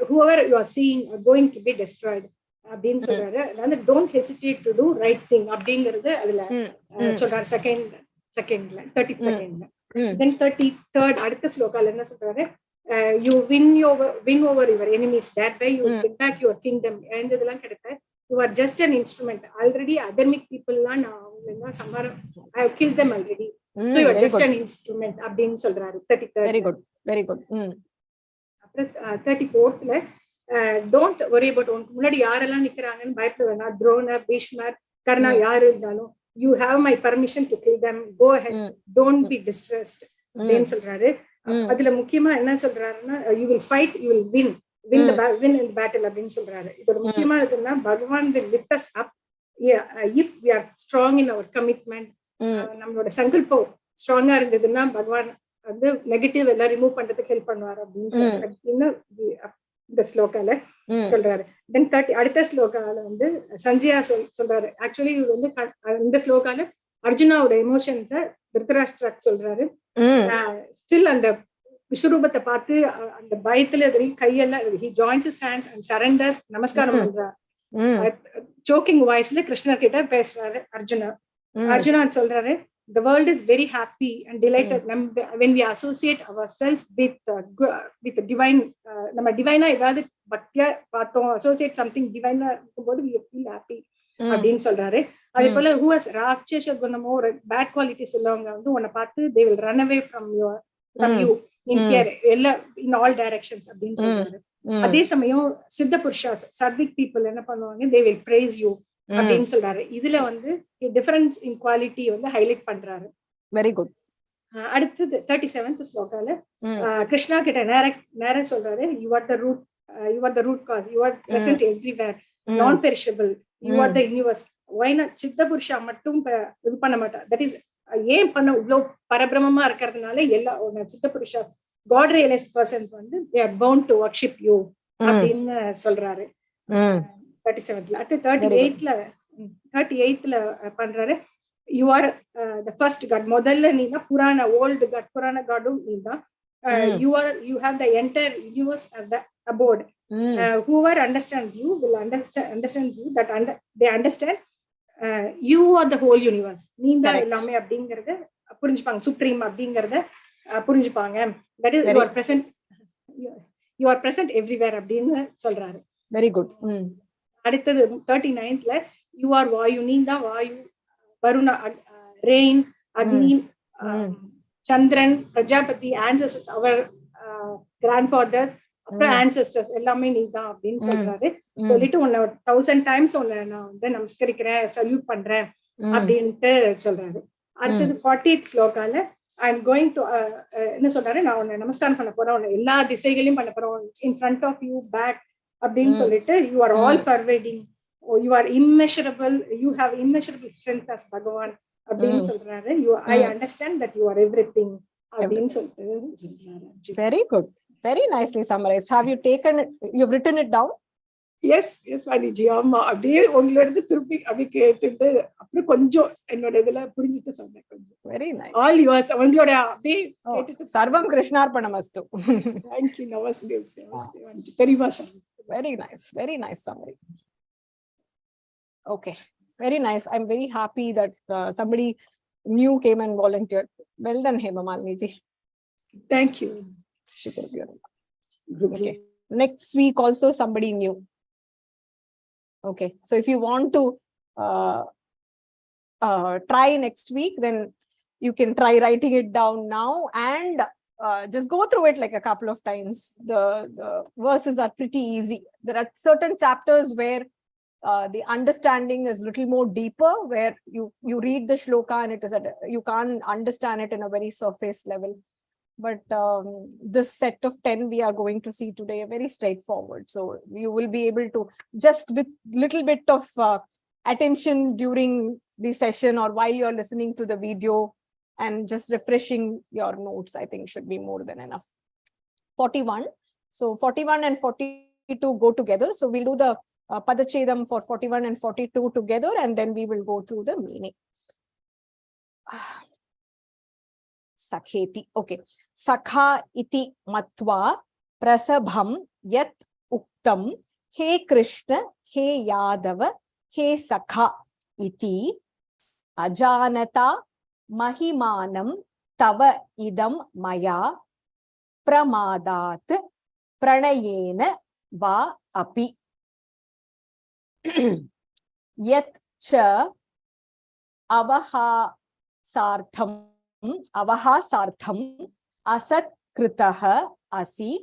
whoever you are seeing are going to be destroyed அப்படின்னு சொல்றாரு. அதாவது don't hesitate to do right thing அப்படிங்கிறது அதுல சொல்றாரு செகண்ட்ல 32nd. then 33rd அடுத்த ஸ்லோகால என்ன சொல்றாரு, you win over your enemies, that way you get back your kingdom. இதெல்லாம் கிடைத்த you are just an instrument. Already adharmic people எல்லாம் நான் சம்ஹாரம் I have killed them already, so you are just an instrument அப்படின்னு சொல்றாரு 33rd. very good. அப்புறம் 34th don't worry about உனக்கு முன்னாடி யாரெல்லாம் நிக்கிறாங்கன்னு பயப்பட வேணாம். துரோணர், பீஷ்மர், கர்ணா யாரு இருந்தாலும் you have my permission to kill them, go ahead, don't be distressed அப்படின்னு சொல்றாரு. அதுல முக்கியமா என்ன சொல்றாருன்னா, you will fight, you will win in the battle அப்படின்னு சொல்றாரு. இதோட முக்கியமா இருக்குன்னா, பகவான் will lift us up if we are strong in our commitment. நம்மளோட சங்கல்பம் ஸ்ட்ராங்கா இருந்ததுன்னா பகவான் வந்து நெகட்டிவ் எல்லாம் ரிமூவ் பண்றதுக்கு ஹெல்ப் பண்ணுவார் அப்படின்னு சொல்றாரு. இந்த ஸ்லோகால சொல்றாரு. தென் அடுத்த ஸ்லோகால வந்து சஞ்சயா சொல்றாரு. ஆக்சுவலி இது வந்து இந்த ஸ்லோகால அர்ஜுனாவோட எமோஷன்ஸ திருதராஷ்டிரா சொல்றாரு. ஸ்டில் அந்த விஸ்வரூபத்தை பார்த்து அந்த பயத்துல கையெல்லாம் he joins his hands and surrenders, நமஸ்காரம் பண்றாரு. choking வாய்ஸ்ல கிருஷ்ணர் கிட்ட பேசுறாரு அர்ஜுனா சொல்றாரு, the world is very happy and delighted when we associate ourselves with divine. நம்ம டிவைனா ஏதாவது பக்தியா பார்த்தோம், associate something டிவைனா இருக்கும்போது we feel happy அப்படின்னு சொல்றாரு. அதே போல who has ராட்சச குணமோ ஒரு பேட் குவாலிட்டி சொல்லவங்க வந்து உன்னை பார்த்து they will run away from you in fear in all directions அப்படின்னு சொல்றாரு. அதே சமயம் சித்த புருஷா சத்விக் பீப்புள் என்ன பண்ணுவாங்க, they will praise you அப்படின்னு சொல்றாரு. இதுல வந்து டிஃபரன்ஸ் இன் குவாலிட்டி வந்து ஹைலைட் பண்றாரு. Very good. அடுத்தது 37th ஸ்லோகால கிருஷ்ணா கிட்ட நேர சொல்றாரு, you are the root cause, you are present everywhere, non perishable, you are the universe. why not சித்த புருஷா மட்டும் இது பண்ண மாட்டா, தட் இஸ் ஏன் பண்ண இவ்வளவு பரபிரமமா இருக்கிறதுனால எல்லா சித்த புருஷா காட் ரியலைஸ்ட் பர்சன்ஸ் வந்து they are bound to worship you அப்படின்னு சொல்றாரு 37th. அடுத்து 38th பண்றாரு, you are the first god. முதல்ல நீ தான் புராண ஓல்டு காட், புராண காடும் நீ தான். you have the entire universe as the abode. Whoever understands you will understands you, that they understand you are the whole universe. நீ தான் எல்லாமே அப்படிங்கறத புரிஞ்சுப்பாங்க, சுப்ரீம் அப்படிங்கறத புரிஞ்சுப்பாங்க. that is you are present everywhere அப்படின்னு சொல்றாரு. Very good. அடுத்தது 39th you are வாயு, நீ தான் வாயு, வருண ரெயின், அக்னி, சந்திரன், பிரஜாபதி, ancestors, அவர் grandfathers, அப்புறம் ancestors எல்லாமே நீ தான் அப்படின்னு சொல்றாரு. சொல்லிட்டு உன்னை 1000 times உன்னை நான் வந்து நமஸ்கரிக்கிறேன், சல்யூட் பண்றேன் அப்படின்ட்டு சொல்றாரு. அடுத்தது 40th ஸ்லோகால ஐ எம் கோயிங் டு என்ன சொல்றாரு, நான் உன்னை நமஸ்காரம் பண்ண போறேன், உன்னை எல்லா திசைகளையும் பண்ண போறேன், in front of you, back அப்படின்னு சொல்லிட்டு you are all pervading, you are immeasurable, you have immeasurable strength as Bhagavan அப்படின்னு சொல்றாரு. I understand that you are everything அப்படின்னு சொல்லிட்டு சொல்றாரு. Very good, very nicely summarized. Have you you've written it down? yes வாணிஜி. ஆமா, அப்படியே உங்களோட திருப்பி அப்படி கேட்டுட்டு அப்புறம் கொஞ்சம் என்னோட இதுல புரிஞ்சுட்டு சொன்னேன் கொஞ்சம். Very nice. all yours. உங்களோட அப்படியே கேட்டுட்டு சர்வம் கிருஷ்ணார்ப்பணமஸ்து. thank you. Namaste வாணிஜி. very much. Very nice summary. Okay, very nice. I'm very happy that somebody new came and volunteered. Well done, Hema Malini ji. Thank you. Okay, next week also somebody new. Okay, so if you want to try next week, then you can try writing it down now and just go through it like a couple of times. The verses are pretty easy. There are certain chapters where the understanding is little more deeper, where you read the shloka and it is you can't understand it in a very surface level. But this set of 10 we are going to see today are very straightforward. So you will be able to just with little bit of attention during the session or while you're listening to the video and just refreshing your notes, I think should be more than enough. 41. So 41 and 42 42 go together. So we'll do the Padachedam for 41 and 42 together, and then we will go through the meaning. Sakheti. Okay. Sakha iti matva prasabham yat uktam he Krishna he Yadava he Sakha iti ajanata mahimanam tava idam maya pramadat pranayena va api yat cha avahasartham asat kritaha asi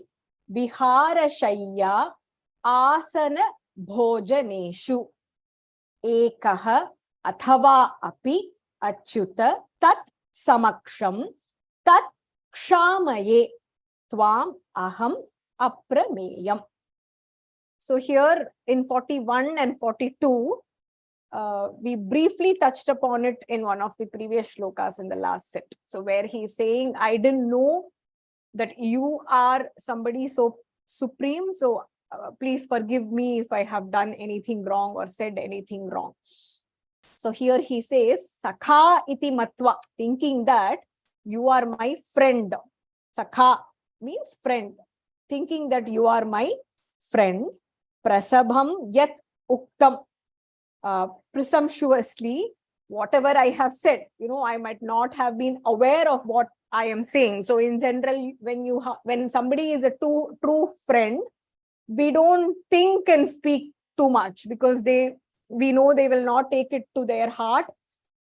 viharashayya asana bhojaneshu ekah athava api achyuta tat samaksham tat kshamaye tvam aham aprameyam. So here in 41 and 42, we briefly touched upon it in one of the previous shlokas in the last set. So where he's saying, I didn't know that you are somebody so supreme. So please forgive me if I have done anything wrong or said anything wrong. So here he says, Sakha iti matva, thinking that you are my friend. Sakha means friend, thinking that you are my friend. Prasabham yat uktam, presumptuously, whatever I have said, I might not have been aware of what I am saying. So in general, when somebody is a true friend, we don't think and speak too much, because we know they will not take it to their heart.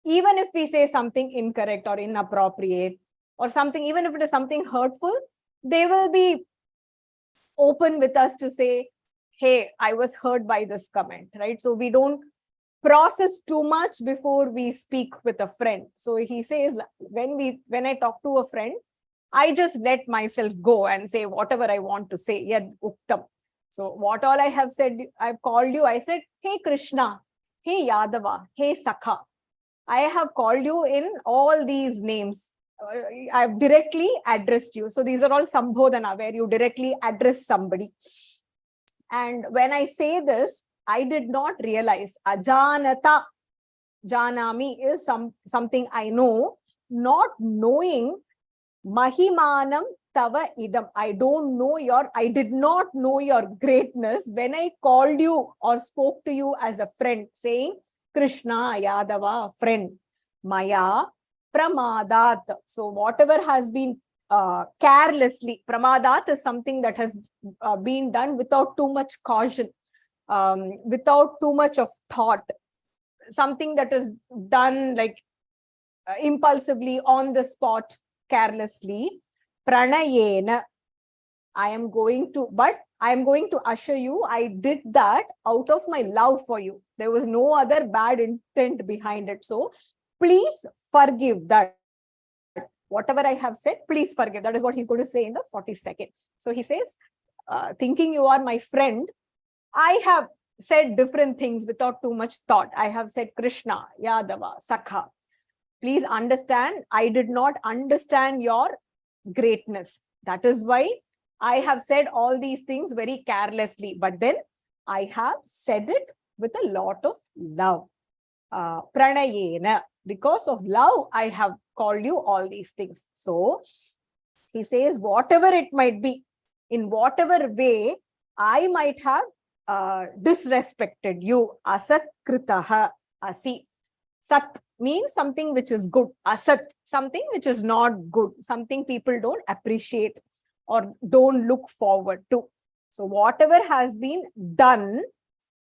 Even if we say something incorrect or inappropriate or something, even if it is something hurtful, they will be open with us to say, hey, I was hurt by this comment, right? So we don't process too much before we speak with a friend. So he says, when I talk to a friend, I just let myself go and say whatever I want to say. Yad uktam. So what all I have said, I've called you, I said, hey Krishna, hey Yadava, hey Sakha. I have called you in all these names. I've directly addressed you. So these are all sambodhana, where you directly address somebody. And when I say this, I did not realize. Ajanata, janami is something I know. Not knowing, mahimanam tava idam. I did not know your greatness when I called you or spoke to you as a friend, saying, Krishna, Yadava, friend. Maya, pramadat. So whatever has been carelessly, pramadat is something that has been done without too much caution, without too much of thought, something that is done like impulsively, on the spot, carelessly. Pranayena, I am going to assure you, I did that out of my love for you. There was no other bad intent behind it. So please forgive that. Whatever I have said, please forgive. That is what he's going to say in the 42nd. So he says, thinking you are my friend, I have said different things without too much thought. I have said Krishna, Yadava, Sakha. Please understand, I did not understand your greatness. That is why I have said all these things very carelessly. But then I have said it with a lot of love. Pranayena. Because of love, I have called you all these things. So he says, whatever it might be, in whatever way I might have disrespected you. Asat kritaha asi. Sat means something which is good. Asat, something which is not good, something people don't appreciate or don't look forward to. So whatever has been done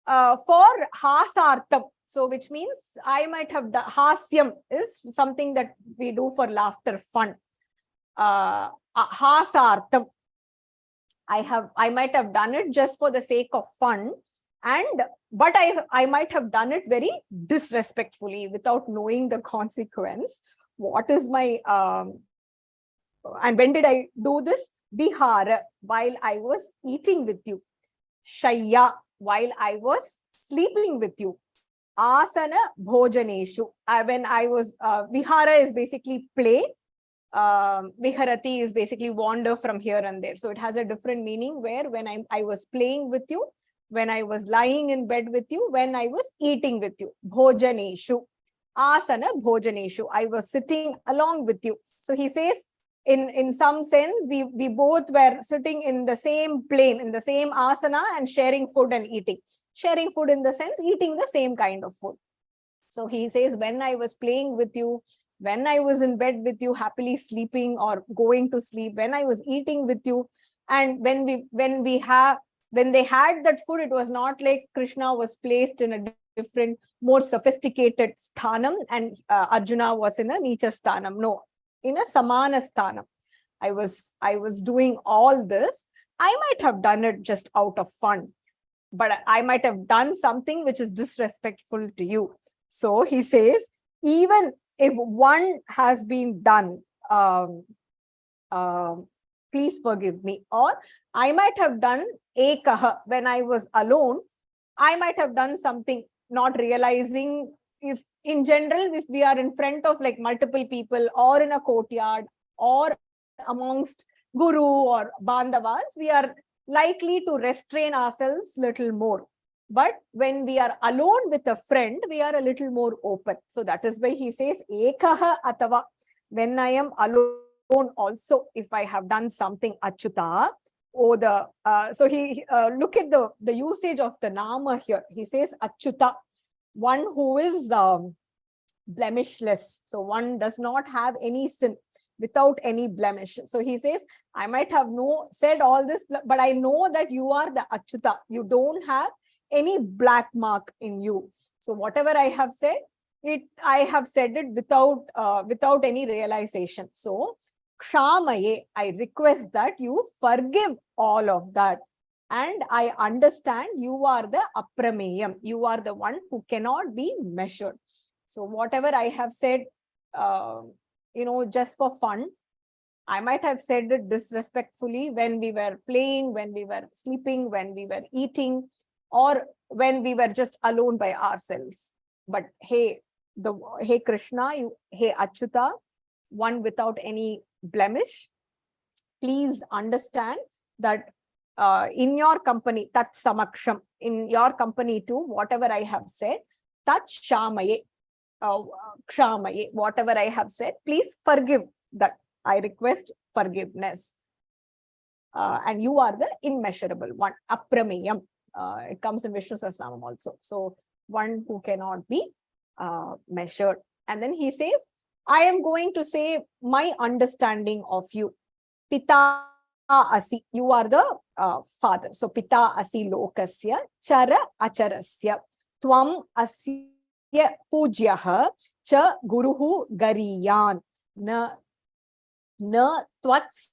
for hasartham, so which means I might have done, hasyam is something that we do for laughter, fun. Hasartham, I might have done it just for the sake of fun, but I might have done it very disrespectfully without knowing the consequence. What is my and when did I do this? Vihara, while I was eating with you. Shayya, while I was sleeping with you. Asana bhojaneshu, when I was, vihara is basically play. Viharati is basically wander from here and there. So it has a different meaning where when I was playing with you, when I was lying in bed with you, when I was eating with you. Bhojaneshu. Asana bhojaneshu. I was sitting along with you. So he says, in some sense, we both were sitting in the same plane, in the same asana and sharing food and eating. Sharing food in the sense, eating the same kind of food. So he says, when I was playing with you, when I was in bed with you, happily sleeping or going to sleep, when I was eating with you, and when they had that food, it was not like Krishna was placed in a different, more sophisticated sthanam, and Arjuna was in a nicha sthanam. No, in a samana sthanam. I was doing all this. I might have done it just out of fun, but I might have done something which is disrespectful to you. So he says, even if one has been done, please forgive me. Or I might have done ekaha when I was alone. I might have done something not realizing. If in general, if we are in front of like multiple people or in a courtyard or amongst guru or bandhavas, we are likely to restrain ourselves little more. But when we are alone with a friend, we are a little more open. So that is why he says, ekaha atava, when I am alone also, if I have done something achyuta, so he look at the usage of the nama here. He says achyuta, one who is blemishless. So one does not have any sin, without any blemish. So he says, I might have said all this, but I know that you are the achyuta. You don't have any black mark in you. So whatever I have said, I have said it without any realization. So kshamaye, I request that you forgive all of that. And I understand you are the aprameyam. You are the one who cannot be measured. So whatever I have said, just for fun, I might have said it disrespectfully when we were playing, when we were sleeping, when we were eating, or when we were just alone by ourselves. But hey Krishna, hey Achyuta, one without any blemish, please understand that in your company, tat samaksham, in your company too, whatever I have said, tat shamaye, kshamaye, whatever I have said, please forgive that. I request forgiveness. And you are the immeasurable one, aprameyam. It comes in Vishnu Sahasranamam also. So one who cannot be measured. And then he says, I am going to say my understanding of you. Pita asi, you are the father. So pita asi lokasya, chara acharasya, tvam asya pujyaha, cha guruhu gariyan, na twats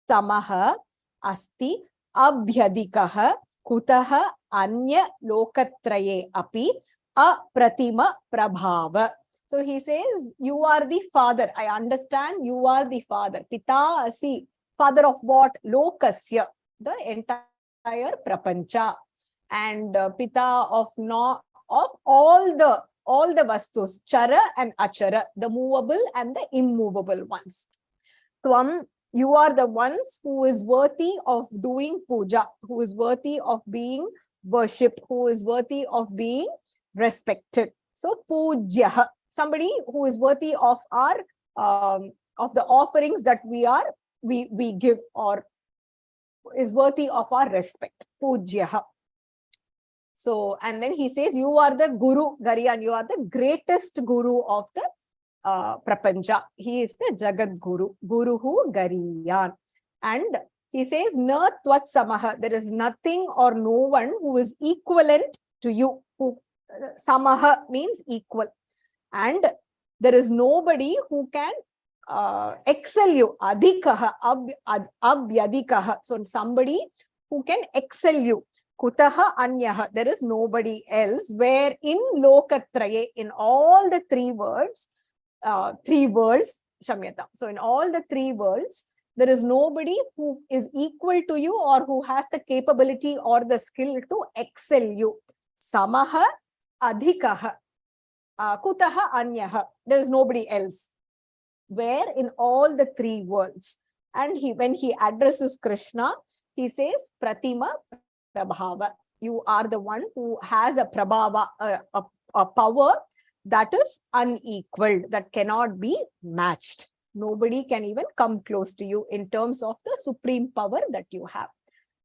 samaha asti abhyadikaha kutaha anya lokatraye api apratima prabhava. So he says, you are the father. I understand you are the father. Pita asi, father of what? Lokasya, the entire prapancha. And pita of all the vastus, chara and achara, the movable and the immovable ones. Tvam, you are the ones who is worthy of doing puja, who is worthy of being worshipped, who is worthy of being respected. So pujyaha, somebody who is worthy of our of the offerings that we give, or is worthy of our respect. Pujyaha. So, and then he says, you are the Guru Gariyan, you are the greatest Guru of the Prapancha. He is the Jagat Guru, Guruhu Gariyan. And he says, Na Tvat Samaha, there is nothing or no one who is equivalent to you. Samaha means equal. And there is nobody who can excel you. Adhikaha, abhyadikaha. So somebody who can excel you. Kutaha anyaha, there is nobody else. Where in lokatraye, in all the three worlds, Shamyata. So in all the three worlds, there is nobody who is equal to you or who has the capability or the skill to excel you. Samaha adhikaha. Kutaha anyaha. There is nobody else. where in all the three worlds. And when he addresses Krishna, he says, Pratima Prabhava. You are the one who has a Prabhava, a power that is unequaled, that cannot be matched. Nobody can even come close to you in terms of the supreme power that you have.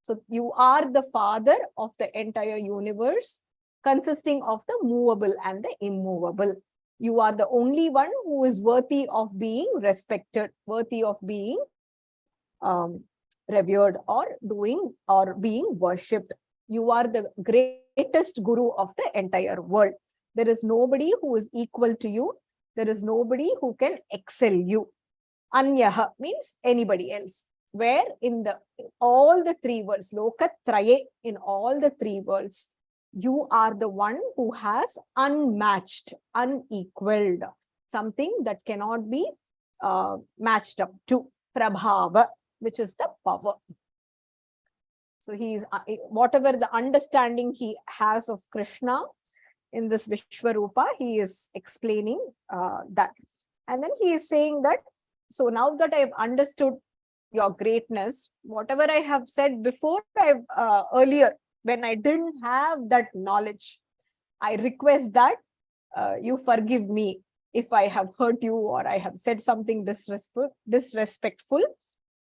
So you are the father of the entire universe, consisting of the movable and the immovable. You are the only one who is worthy of being respected, worthy of being revered or being worshipped. You are the greatest guru of the entire world. There is nobody who is equal to you. There is nobody who can excel you. Anyaha means anybody else. Where in all the three worlds, Lokatraye, in all the three worlds, you are the one who has unmatched, unequaled, something that cannot be matched up to, Prabhava, which is the power. So he is, whatever the understanding he has of Krishna in this Vishwarupa, he is explaining that. And then he is saying that, so now that I have understood your greatness, whatever I have said before, earlier, when I didn't have that knowledge, I request that you forgive me if I have hurt you or I have said something disrespectful.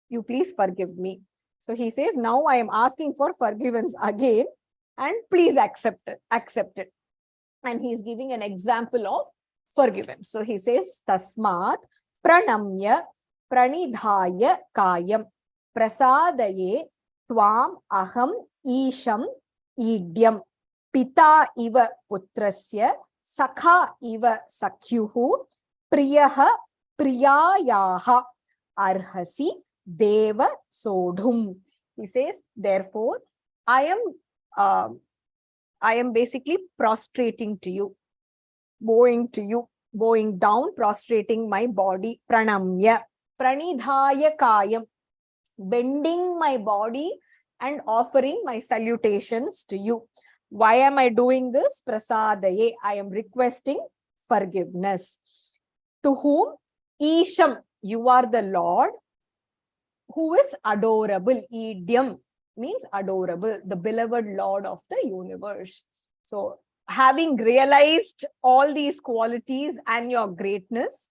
You please forgive me. So he says, now I am asking for forgiveness again, and please accept it. And he is giving an example of forgiveness. So he says, Tasmat pranamya pranidhaya kayam prasadaye tvam aham isham idyam pita iva putrasya sakha iva sakyuhu priyaha priyayaha arhasi deva sodhum. He says, therefore, I am basically prostrating to you, bowing down, prostrating my body, pranamya, pranidhaya kayam, bending my body and offering my salutations to you. Why am I doing this? Prasadaye, I am requesting forgiveness. To whom? Isham, you are the Lord, who is adorable. Idyam means adorable, the beloved Lord of the universe. So having realized all these qualities and your greatness,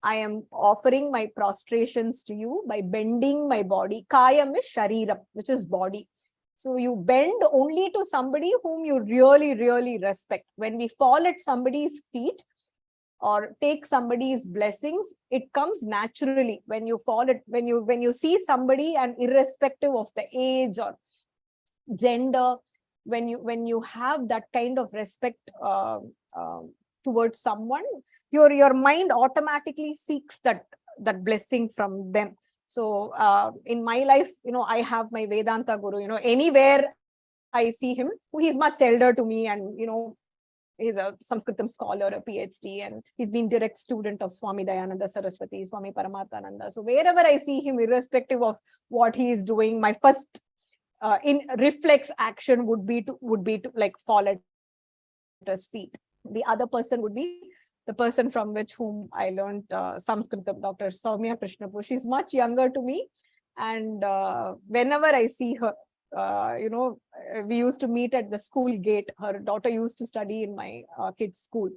I am offering my prostrations to you by bending my body. Kayam is shariram, which is body. So you bend only to somebody whom you really, really respect. When we fall at somebody's feet or take somebody's blessings, it comes naturally. When you fall at, when you see somebody, and irrespective of the age or gender, when you have that kind of respect towards someone, your mind automatically seeks that blessing from them. So in my life, I have my Vedanta guru, anywhere I see him, he's much elder to me, and he's a Sanskritam scholar, a PhD, and he's been direct student of Swami Dayananda Saraswati, Swami Paramarthananda. So wherever I see him, irrespective of what he is doing, my first in reflex action would be to like fall at his feet. The other person would be the person from whom I learned Sanskritam, Dr. Soumya Krishnapur. She's much younger to me, and whenever I see her, we used to meet at the school gate. Her daughter used to study in my kids' school.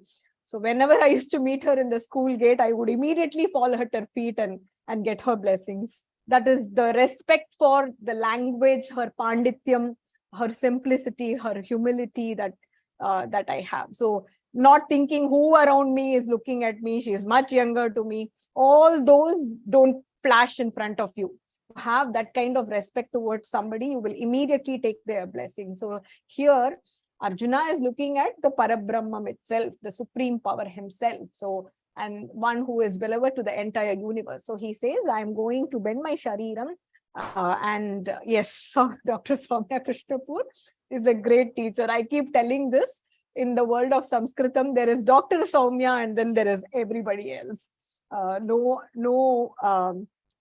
So whenever I used to meet her in the school gate, I would immediately fall at her feet and get her blessings. That is the respect for the language, her pandityam, her simplicity, her humility that I have. So not thinking who around me is looking at me, she is much younger to me. All those don't flash in front of you. Have that kind of respect towards somebody, you will immediately take their blessing. So here Arjuna is looking at the Parabrahman itself, the supreme power himself. So, and one who is beloved to the entire universe. So he says, I am going to bend my shariram. And yes, so Dr. Soumya Krishnapur is a great teacher. I keep telling this, in the world of Sanskritam, there is Dr. Soumya and then there is everybody else. No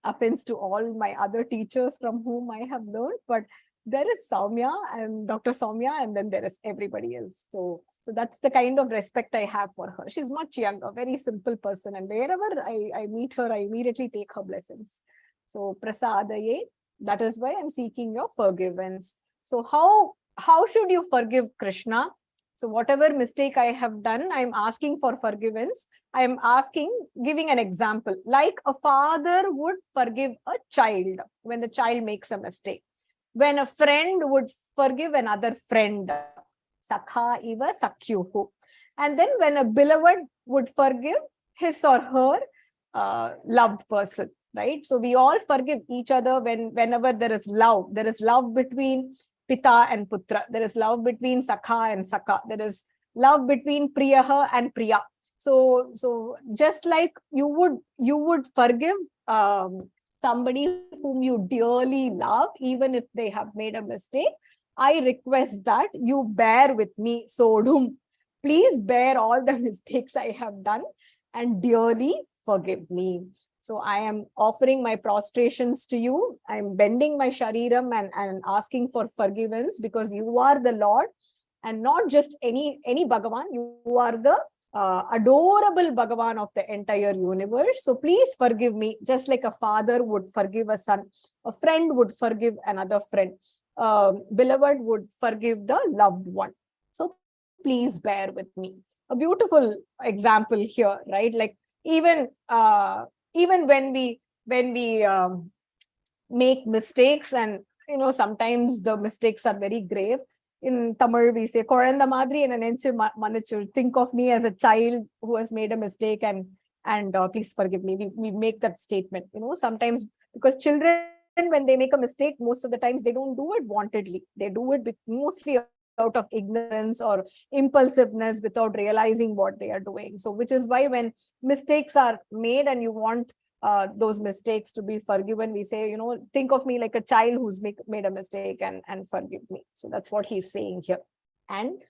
offense to all my other teachers from whom I have learned, but there is Soumya and Dr. Soumya, and then there is everybody else. So So that's the kind of respect I have for her. She's much younger, very simple person. And wherever I meet her, I immediately take her blessings. So prasadaye, that is why I'm seeking your forgiveness. So how should you forgive Krishna? So whatever mistake I have done, I'm asking for forgiveness. I'm giving an example, like a father would forgive a child when the child makes a mistake. When a friend would forgive another friend, sakha iva sakyuhu. And then when a beloved would forgive his or her loved person, right? So we all forgive each other whenever there is love. There is love between Pita and Putra. There is love between Sakha and Sakha. There is love between Priyaha and Priya. So just like you would forgive somebody whom you dearly love, even if they have made a mistake, I request that you bear with me. Sodhum, please bear all the mistakes I have done and dearly forgive me. So I am offering my prostrations to you. I'm bending my shariram and asking for forgiveness, because you are the Lord and not just any Bhagavan. You are the adorable Bhagavan of the entire universe. So please forgive me, just like a father would forgive a son, a friend would forgive another friend, beloved would forgive the loved one. So please bear with me. A beautiful example here, right? Like even when we make mistakes, and sometimes the mistakes are very grave. In Tamil we say "Kolanda madri ena nenchu manichu." Think of me as a child who has made a mistake, and please forgive me. We make that statement. Sometimes, because children, when they make a mistake, most of the times they don't do it wantedly. They do it mostly out of ignorance or impulsiveness, without realizing what they are doing. So which is why when mistakes are made and you want those mistakes to be forgiven, we say, think of me like a child who's made a mistake and forgive me. So that's what he's saying here. And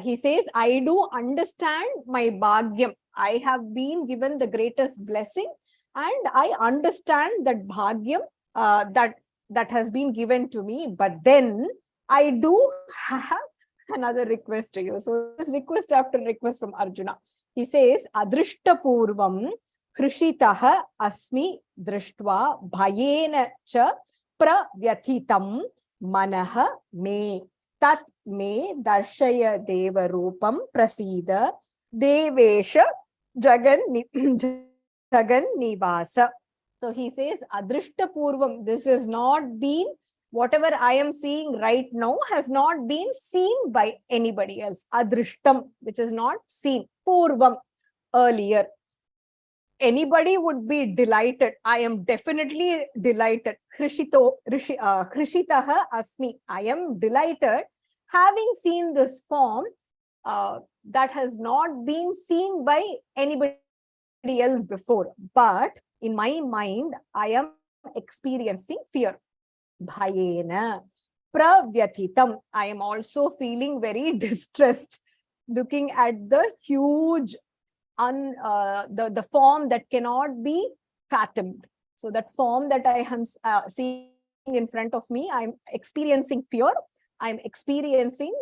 he says, I do understand my bhagyam. I have been given the greatest blessing, and I understand that bhagyam that has been given to me. But then I do have another request to you. So this request after request from Arjuna. He says, Adrishta Purvam Krishitaha Asmi Drishtva Bhayena Cha Pravyathitam Manaha Me Tat Me Darshaya Deva Rupam Prasida Devesha Jagan Nivasa. So he says, Adrishta Purvam, this has not been, whatever I am seeing right now has not been seen by anybody else. Adrishtam, which is not seen. Purvam, earlier. Anybody would be delighted. I am definitely delighted. Krishitaha Asmi. I am delighted having seen this form that has not been seen by anybody else before. But in my mind, I am experiencing fear. Bhayena pravyathitam. I am also feeling very distressed, looking at the huge, the form that cannot be fathomed. So that form that I am seeing in front of me, I'm experiencing fear. I'm experiencing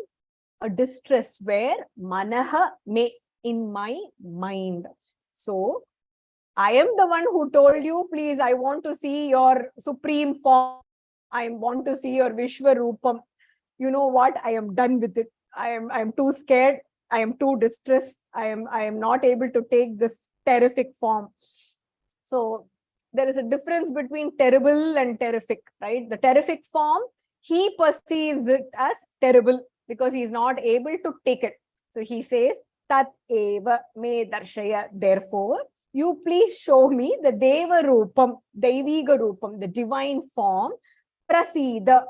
a distress where manaha me, in my mind. So I am the one who told you, please, I want to see your supreme form. I want to see your Vishwarupam. You know what? I am done with it. I am too scared. I am too distressed. I am not able to take this terrific form. So there is a difference between terrible and terrific, right? The terrific form, he perceives it as terrible because he is not able to take it. So he says, Tat eva me darshaya. Therefore, you please show me the Deva Rupam, Daiviga Rupam, the divine form. Prasida.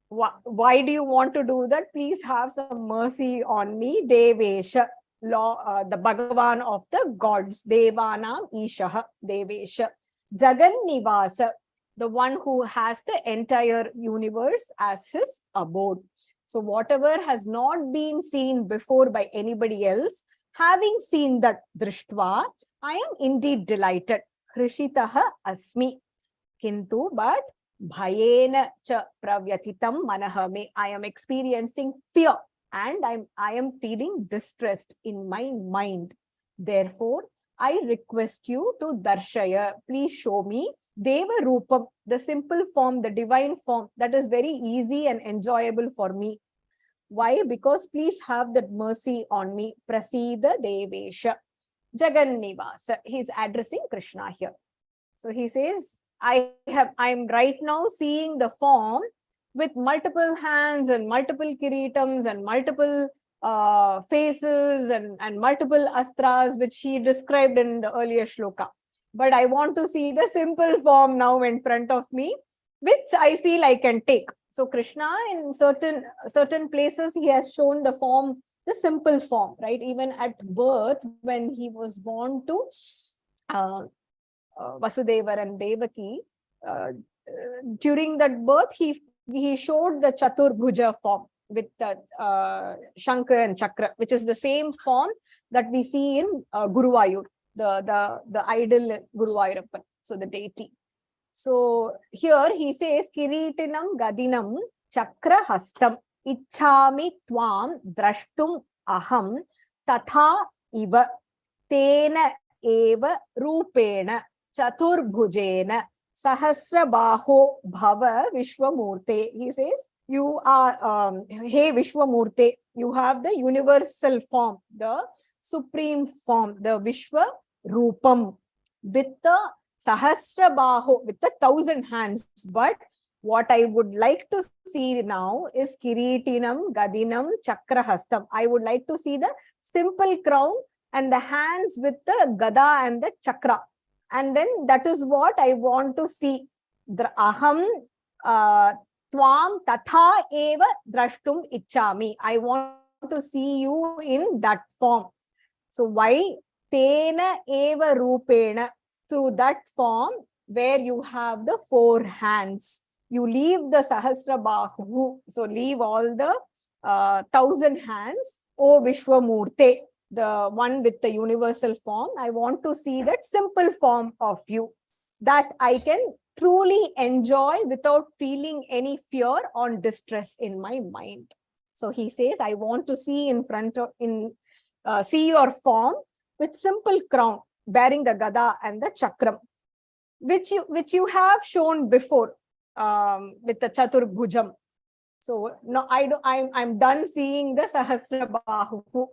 Why do you want to do that? Please have some mercy on me. Devesha, the Bhagavan of the gods. Devanam Ishaha, Devesha. Jagan Nivasa, the one who has the entire universe as his abode. So whatever has not been seen before by anybody else, having seen that Drishtva, I am indeed delighted. Krishitaha Asmi. Kintu, but Bhayena cha pravyathitam manahame. I am experiencing fear. and I am feeling distressed in my mind. Therefore, I request you to darshaya. Please show me Deva Rupam, the simple form, the divine form that is very easy and enjoyable for me. Why? Because please have that mercy on me. Prasida Devesha Jagannivasa. He's addressing Krishna here. So he says, I'm right now seeing the form with multiple hands and multiple kiritams and multiple faces and multiple astras, which he described in the earlier shloka. But I want to see the simple form now in front of me, which I feel I can take. So Krishna, in certain places, he has shown the form, the simple form, right? Even at birth, when he was born to Vasudeva and Devaki, during that birth, he showed the Chaturbhuja form with the Shankar and Chakra, which is the same form that we see in Guruvayur, the idol Guruvayurappan, so the deity. So here he says, Kiritinam Gadinam Chakra Hastam Ichhami Tvam Drashtum Aham Tatha Iva Tena Eva Rupena Chaturbhujena Sahasrabaho Bhava Vishwamurte. He says, you are, hey Vishwamurte, you have the universal form, the supreme form, the Vishwa Rupam, with the Sahasrabaho, with the 1,000 hands. But what I would like to see now is Kiritinam Gadinam Chakrahastam. I would like to see the simple crown and the hands with the Gada and the Chakra. And then that is what I want to see. Aham Tvam Tatha Eva Drashtum Ichhami. I want to see you in that form. So why? Tena Eva Rupena. Through that form where you have the 4 hands. You leave the Sahasrabahu. So leave all the 1,000 hands. O Vishwamurte, the one with the universal form. I want to see that simple form of you that I can truly enjoy without feeling any fear or distress in my mind. So he says, I want to see see your form with simple crown, bearing the Gada and the Chakram, which you have shown before with the Chaturbhujam. So now I'm done seeing the Sahasrabahu.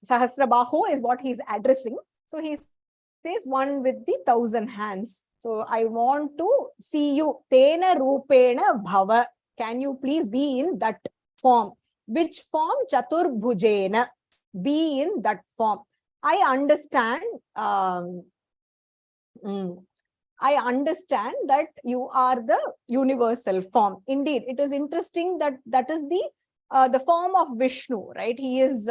Sahasrabahu is what he's addressing. So he says one with the 1,000 hands. So I want to see you. Tena Rupena Bhava. Can you please be in that form? Which form? Chaturbhujena. Be in that form. I understand. I understand that you are the universal form. Indeed, it is interesting that is the form of Vishnu, right? He is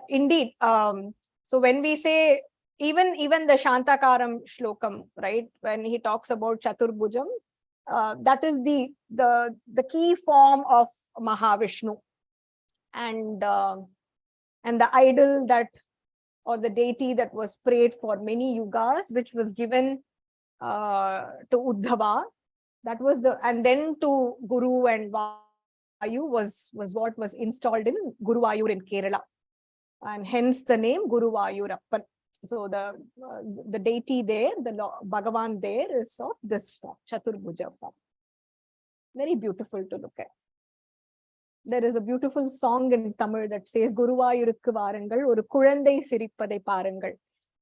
indeed. So when we say even the Shantakaram Shlokam, right? When he talks about Chaturbhujam, that is the key form of Mahavishnu, and the idol that, or the deity that was prayed for many yugas, which was given to Uddhava, that was and then to Guru and Vayu was what was installed in Guruvayur in Kerala, and hence the name Guruvayurappan. So the deity there, the Bhagavan there, is of this form, Chaturbhuja form. Very beautiful to look at. There is a beautiful song in Tamil that says, Guruvayurukku varangal, oru kuzhandai sirippadai parangal.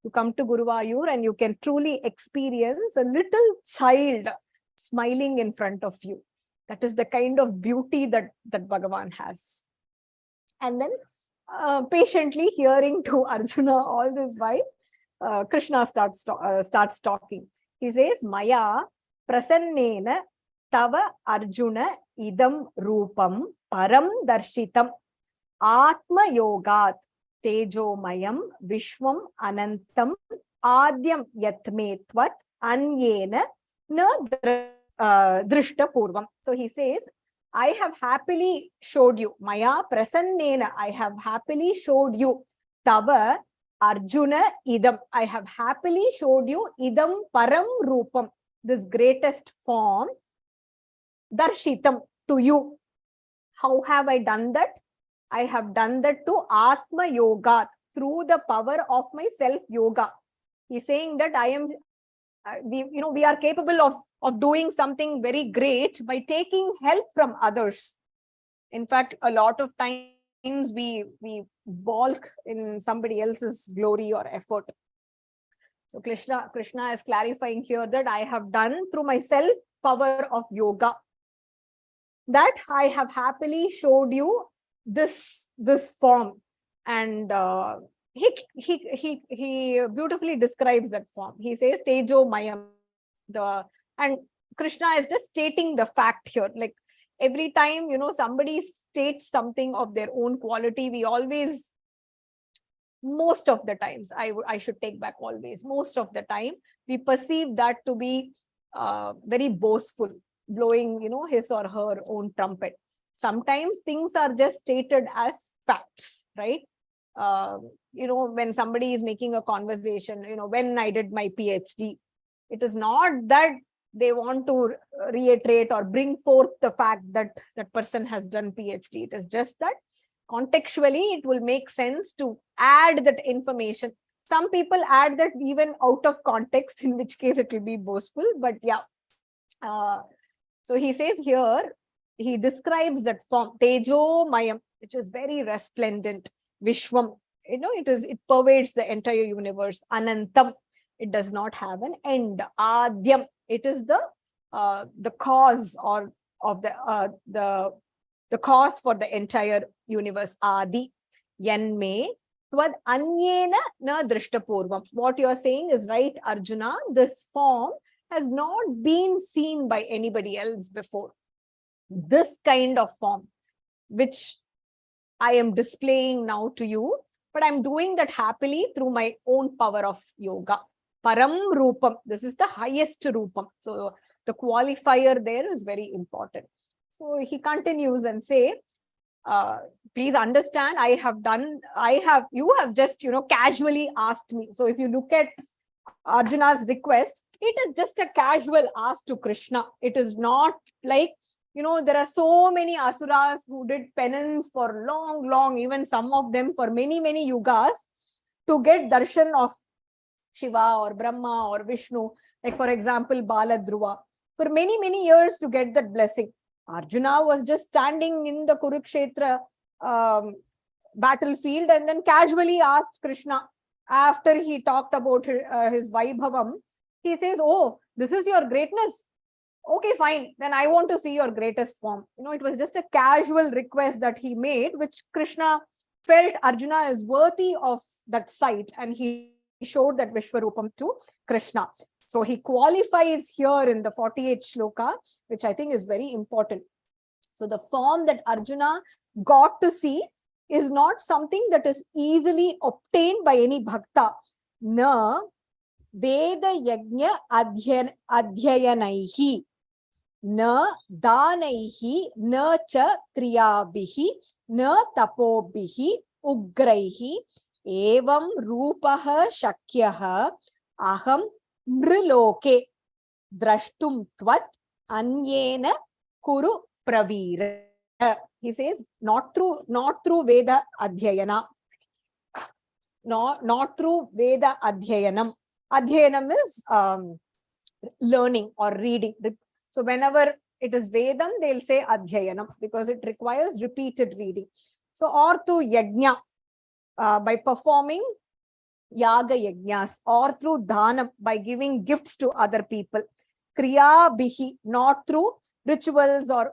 You come to Guruvayur and you can truly experience a little child smiling in front of you. That is the kind of beauty that Bhagavan has. And then patiently hearing to Arjuna all this while, Krishna starts talking. He says, Maya prasannena tava Arjuna idam rupam param darshitam atma yogat tejomayam vishwam anantam adyam yatme tvat anyena na drishta purvam. So he says, I have happily showed you, Maya prasannena, I have happily showed you, Tava Arjuna idam, I have happily showed you, idam param rupam, this greatest form, darshitam, to you. How have I done that? I have done that to Atma Yoga, through the power of my self yoga. He's saying that we are capable of doing something very great by taking help from others. In fact, a lot of times we balk in somebody else's glory or effort. So Krishna is clarifying here that I have done through my self power of yoga, that I have happily showed you this form. And he beautifully describes that form. He says Tejo Mayam. And Krishna is just stating the fact here. Like every time, somebody states something of their own quality, we always, most of the times, I should take back always, most of the time, we perceive that to be very boastful, blowing, his or her own trumpet. Sometimes things are just stated as facts, right? When somebody is making a conversation, when I did my PhD, it is not that they want to reiterate or bring forth the fact that that person has done PhD. It is just that contextually, it will make sense to add that information. Some people add that even out of context, in which case it will be boastful, but yeah. So he says here, he describes that form, Tejo Mayam, which is very resplendent. Vishwam, it pervades the entire universe. Anantam, it does not have an end. Adyam, it is the cause or of the cause for the entire universe. Adi, Yanme, Tvad Anyena na Drishtapurvam. What you are saying is right, Arjuna. This form has not been seen by anybody else before. This kind of form, which I am displaying now to you, but I'm doing that happily through my own power of yoga. Param Rupam. This is the highest Rupam. So the qualifier there is very important. So he continues and say, please understand, you have just, casually asked me. So if you look at Arjuna's request, it is just a casual ask to Krishna. It is not like, there are so many asuras who did penance for long, even some of them for many, many yugas to get darshan of Shiva or Brahma or Vishnu. Like for example, Baladruva, for many, many years to get that blessing. Arjuna was just standing in the Kurukshetra battlefield and then casually asked Krishna, after he talked about his Vaibhavam, he says, oh, this is your greatness. Okay, fine. Then I want to see your greatest form. It was just a casual request that he made, which Krishna felt Arjuna is worthy of that sight. And he showed that Vishwarupam to Krishna. So he qualifies here in the 48th shloka, which I think is very important. So the form that Arjuna got to see is not something that is easily obtained by any bhakta. Na Veda Yajna Adhyayanaihi, na Danaihi, na cha Kriyabihi, na Tapobihi, Ugraihi, Evam Rupaha Shakyaha, Aham Nriloke, Drashtum Tvat, Anyena Kuru Pravira. He says, not through Veda Adhyayana, not through Veda Adhyayanam. Adhyayanam is learning or reading. So whenever it is Vedam, they'll say Adhyayanam because it requires repeated reading. So or through Yajna, by performing Yaga Yajnas, or through Dhanam, by giving gifts to other people. Kriya Bihi, not through rituals or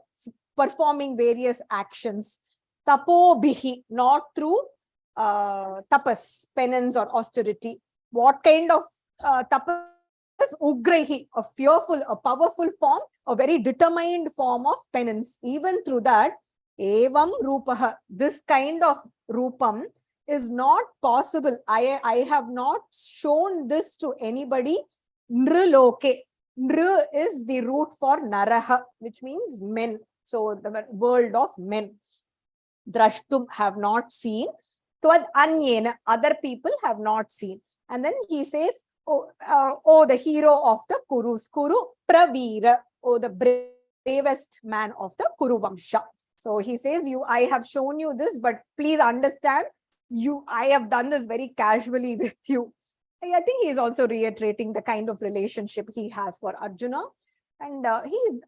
performing various actions. Tapo Bihi, not through tapas, penance or austerity. What kind of tapas? Ugraihi, a fearful, a powerful form, a very determined form of penance. Even through that, Evam Rupaha, this kind of Rupam is not possible. I have not shown this to anybody. Nriloke. Nr is the root for Naraha, which means men. So the world of men. Drashtum, have not seen. Tvad Anyena, other people have not seen. And then he says, oh, the hero of the Kurus, Kuru Pravira, oh, the bravest man of the Kuru Vamsha. So he says, I have shown you this, but please understand, I have done this very casually with you. I think he is also reiterating the kind of relationship he has for Arjuna. And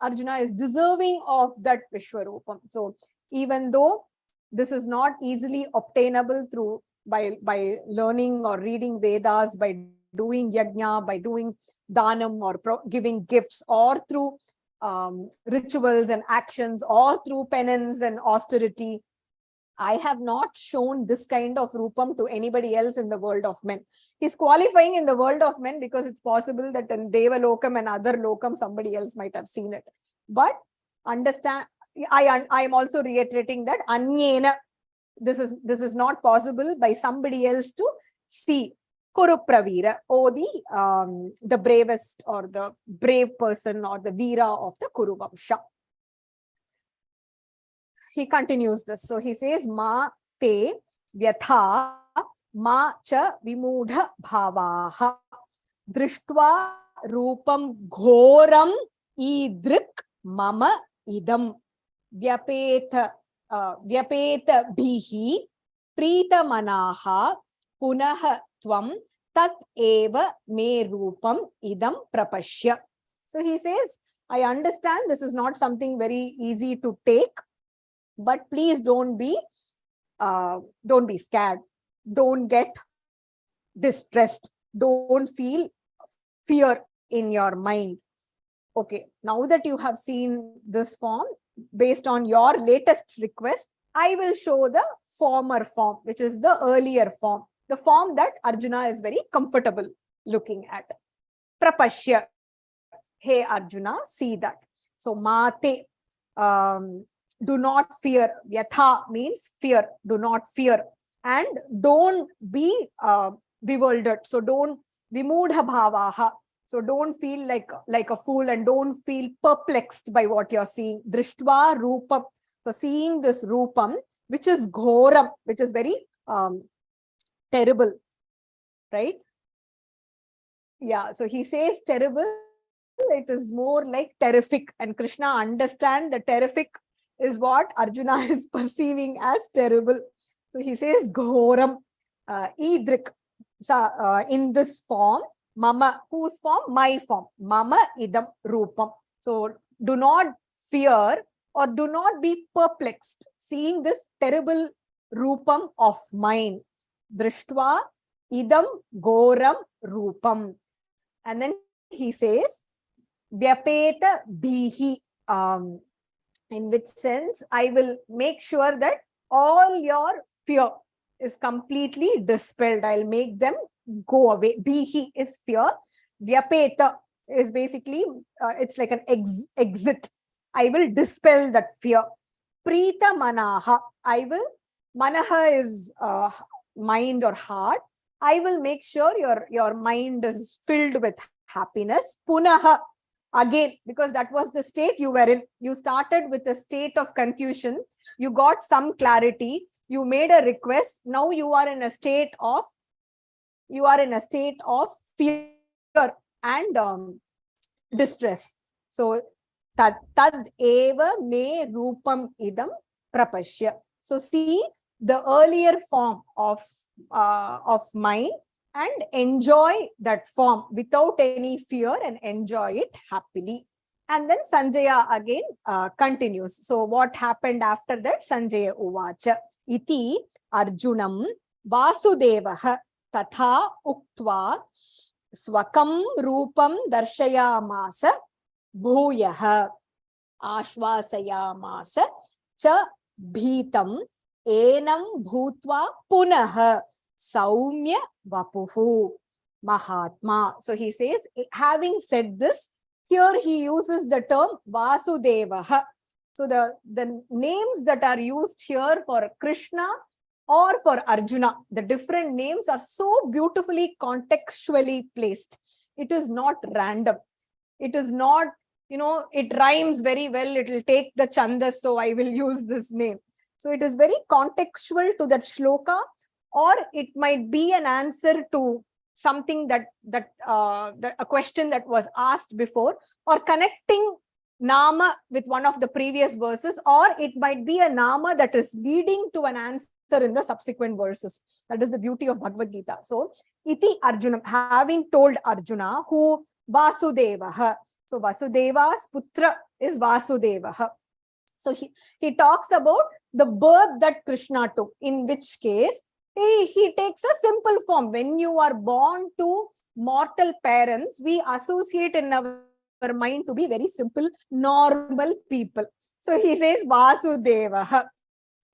Arjuna is deserving of that Vishwarupam. So even though this is not easily obtainable through by learning or reading Vedas, by doing yajna, by doing danam or giving gifts, or through rituals and actions, or through penance and austerity, I have not shown this kind of rupam to anybody else in the world of men. He's qualifying in the world of men because it's possible that in Devalokam and other lokam, somebody else might have seen it. But understand, I am also reiterating that anyena, this is not possible by somebody else to see. Kurupravira, or the bravest or the brave person or the Veera of the Kuruvamsha. He continues this. So he says, Ma te vyatha ma cha vimudha bhavaha drishtva rupam ghoram idrik mama idam vyapeta bhihi prita manaha punah tvam tat eva me rupam idam prapashya. So he says, I understand this is not something very easy to take, but please don't be scared. Don't get distressed. Don't feel fear in your mind. Okay, now that you have seen this form, based on your latest request, I will show the former form, which is the earlier form, the form that Arjuna is very comfortable looking at. Prapashya. Hey Arjuna, see that. So mate, do not fear. Yatha means fear. Do not fear. And don't be bewildered. So don't vimudha bhavaha. So don't feel like a fool, and don't feel perplexed by what you're seeing. Drishtva rupam. So seeing this rupam, which is ghoram, which is very terrible, right? Yeah, so he says terrible. It is more like terrific, and Krishna understands the terrific is what Arjuna is perceiving as terrible. So he says ghoram, idrik, in this form, mama, whose form? My form, mama idam rupam. So do not fear or do not be perplexed seeing this terrible rupam of mine. Drishtva idam ghoram rupam. And then he says vyapeta bhihi, in which sense I will make sure that all your fear is completely dispelled. I'll make them go away. Bhihi is fear. Vyapeta is basically, it's like an exit. I will dispel that fear. Prita manaha, manaha is mind or heart. I will make sure your mind is filled with happiness. Punaha, again, because that was the state you were in. You started with a state of confusion. You got some clarity. You made a request. Now you are in a state of fear and distress. So tad eva me rupam idam prapashya. So see the earlier form of mine and enjoy that form without any fear, and enjoy it happily. And then Sanjaya again continues. So what happened after that? Sanjaya uvacha iti arjunam vasudevah tatha uktva swakam rupam darshayamasa bhuyah ashvasayamasa cha bhitam enam bhutva punah saumya vapuhu mahatma. So he says, having said this, here he uses the term Vasudevah. So the names that are used here for Krishna or for Arjuna, the different names are so beautifully contextually placed. It is not random. It is not, it rhymes very well. It will take the chandas, so I will use this name. So it is very contextual to that shloka, or it might be an answer to something a question that was asked before, or connecting nama with one of the previous verses, or it might be a nama that is leading to an answer in the subsequent verses. That is the beauty of Bhagavad Gita. So, iti Arjuna, having told Arjuna, who Vasudevaha. So, Vasudeva's putra is Vasudevaha. So, he talks about the birth that Krishna took, in which case he takes a simple form. When you are born to mortal parents, we associate in our mind to be very simple, normal people. So he says Vasudeva.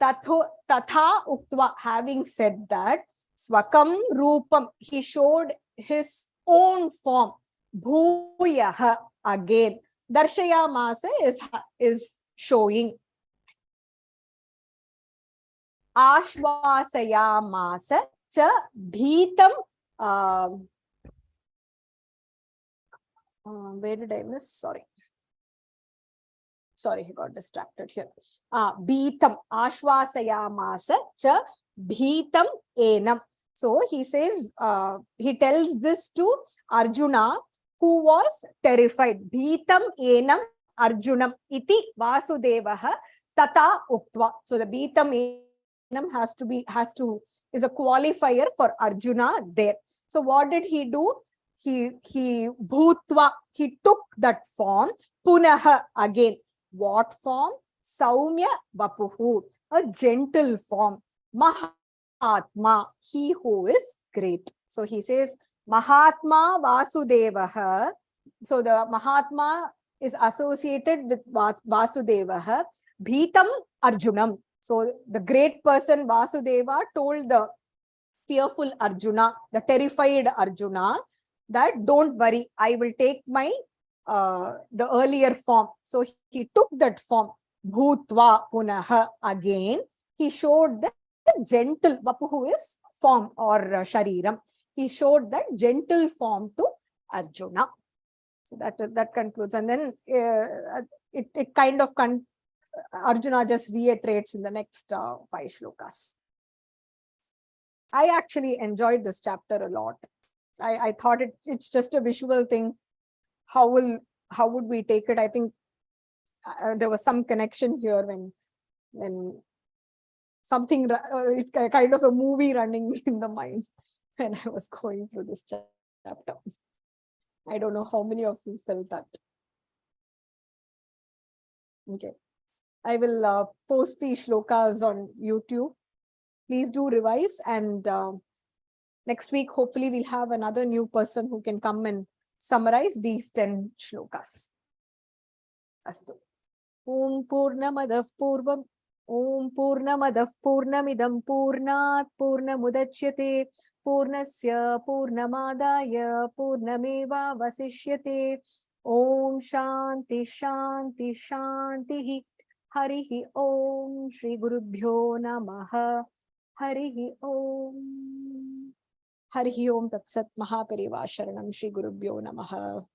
Tatha uktva, having said that, Swakam Rupam, he showed his own form. Bhuyaha, again. Darshayamasa is showing. Ashvasayamasa cha bhitam. Where did I miss? Sorry, I got distracted here. Bhitam, Ashvasayamasa cha bhitam enam. So he says, he tells this to Arjuna, who was terrified. Bhitam enam Arjunam iti Vasudevaha tata uktva. So the bhitam enam is a qualifier for Arjuna there. So what did he do? He bhutva, he took that form. Punaha, again. What form? Saumya vapuhu, a gentle form. Mahatma, he who is great. So he says Mahatma Vasudevaha. So the Mahatma is associated with Vasudevaha. Bhitam Arjunam. So the great person Vasudeva told the fearful Arjuna, the terrified Arjuna, that don't worry, I will take my the earlier form. So he took that form. Bhutva punaha, again. He showed the gentle, vapuhu is form or shariram. He showed that gentle form to Arjuna. So that concludes. And then it kind of Arjuna just reiterates in the next 5 shlokas. I actually enjoyed this chapter a lot. I thought it's just a visual thing. How would we take it? I think there was some connection here when something, it's kind of a movie running in the mind when I was going through this chapter. I don't know how many of you felt that. Okay. I will post these shlokas on YouTube. Please do revise, and next week, hopefully, we'll have another new person who can come and summarize these 10 shlokas. Astu. Om Purnamadav Purvam. Om Purnamadav Purnamidam Purnat Purnamudachyate Purnasya Purnamadaya Purnameva Vasishyate. Om Shanti Shanti Shanti. Harihi Om Shri Gurubhyo Namaha. Harihi Om. Harihi Om Tat Sat Mahaperivasharanam Shri Gurubhyo Namaha.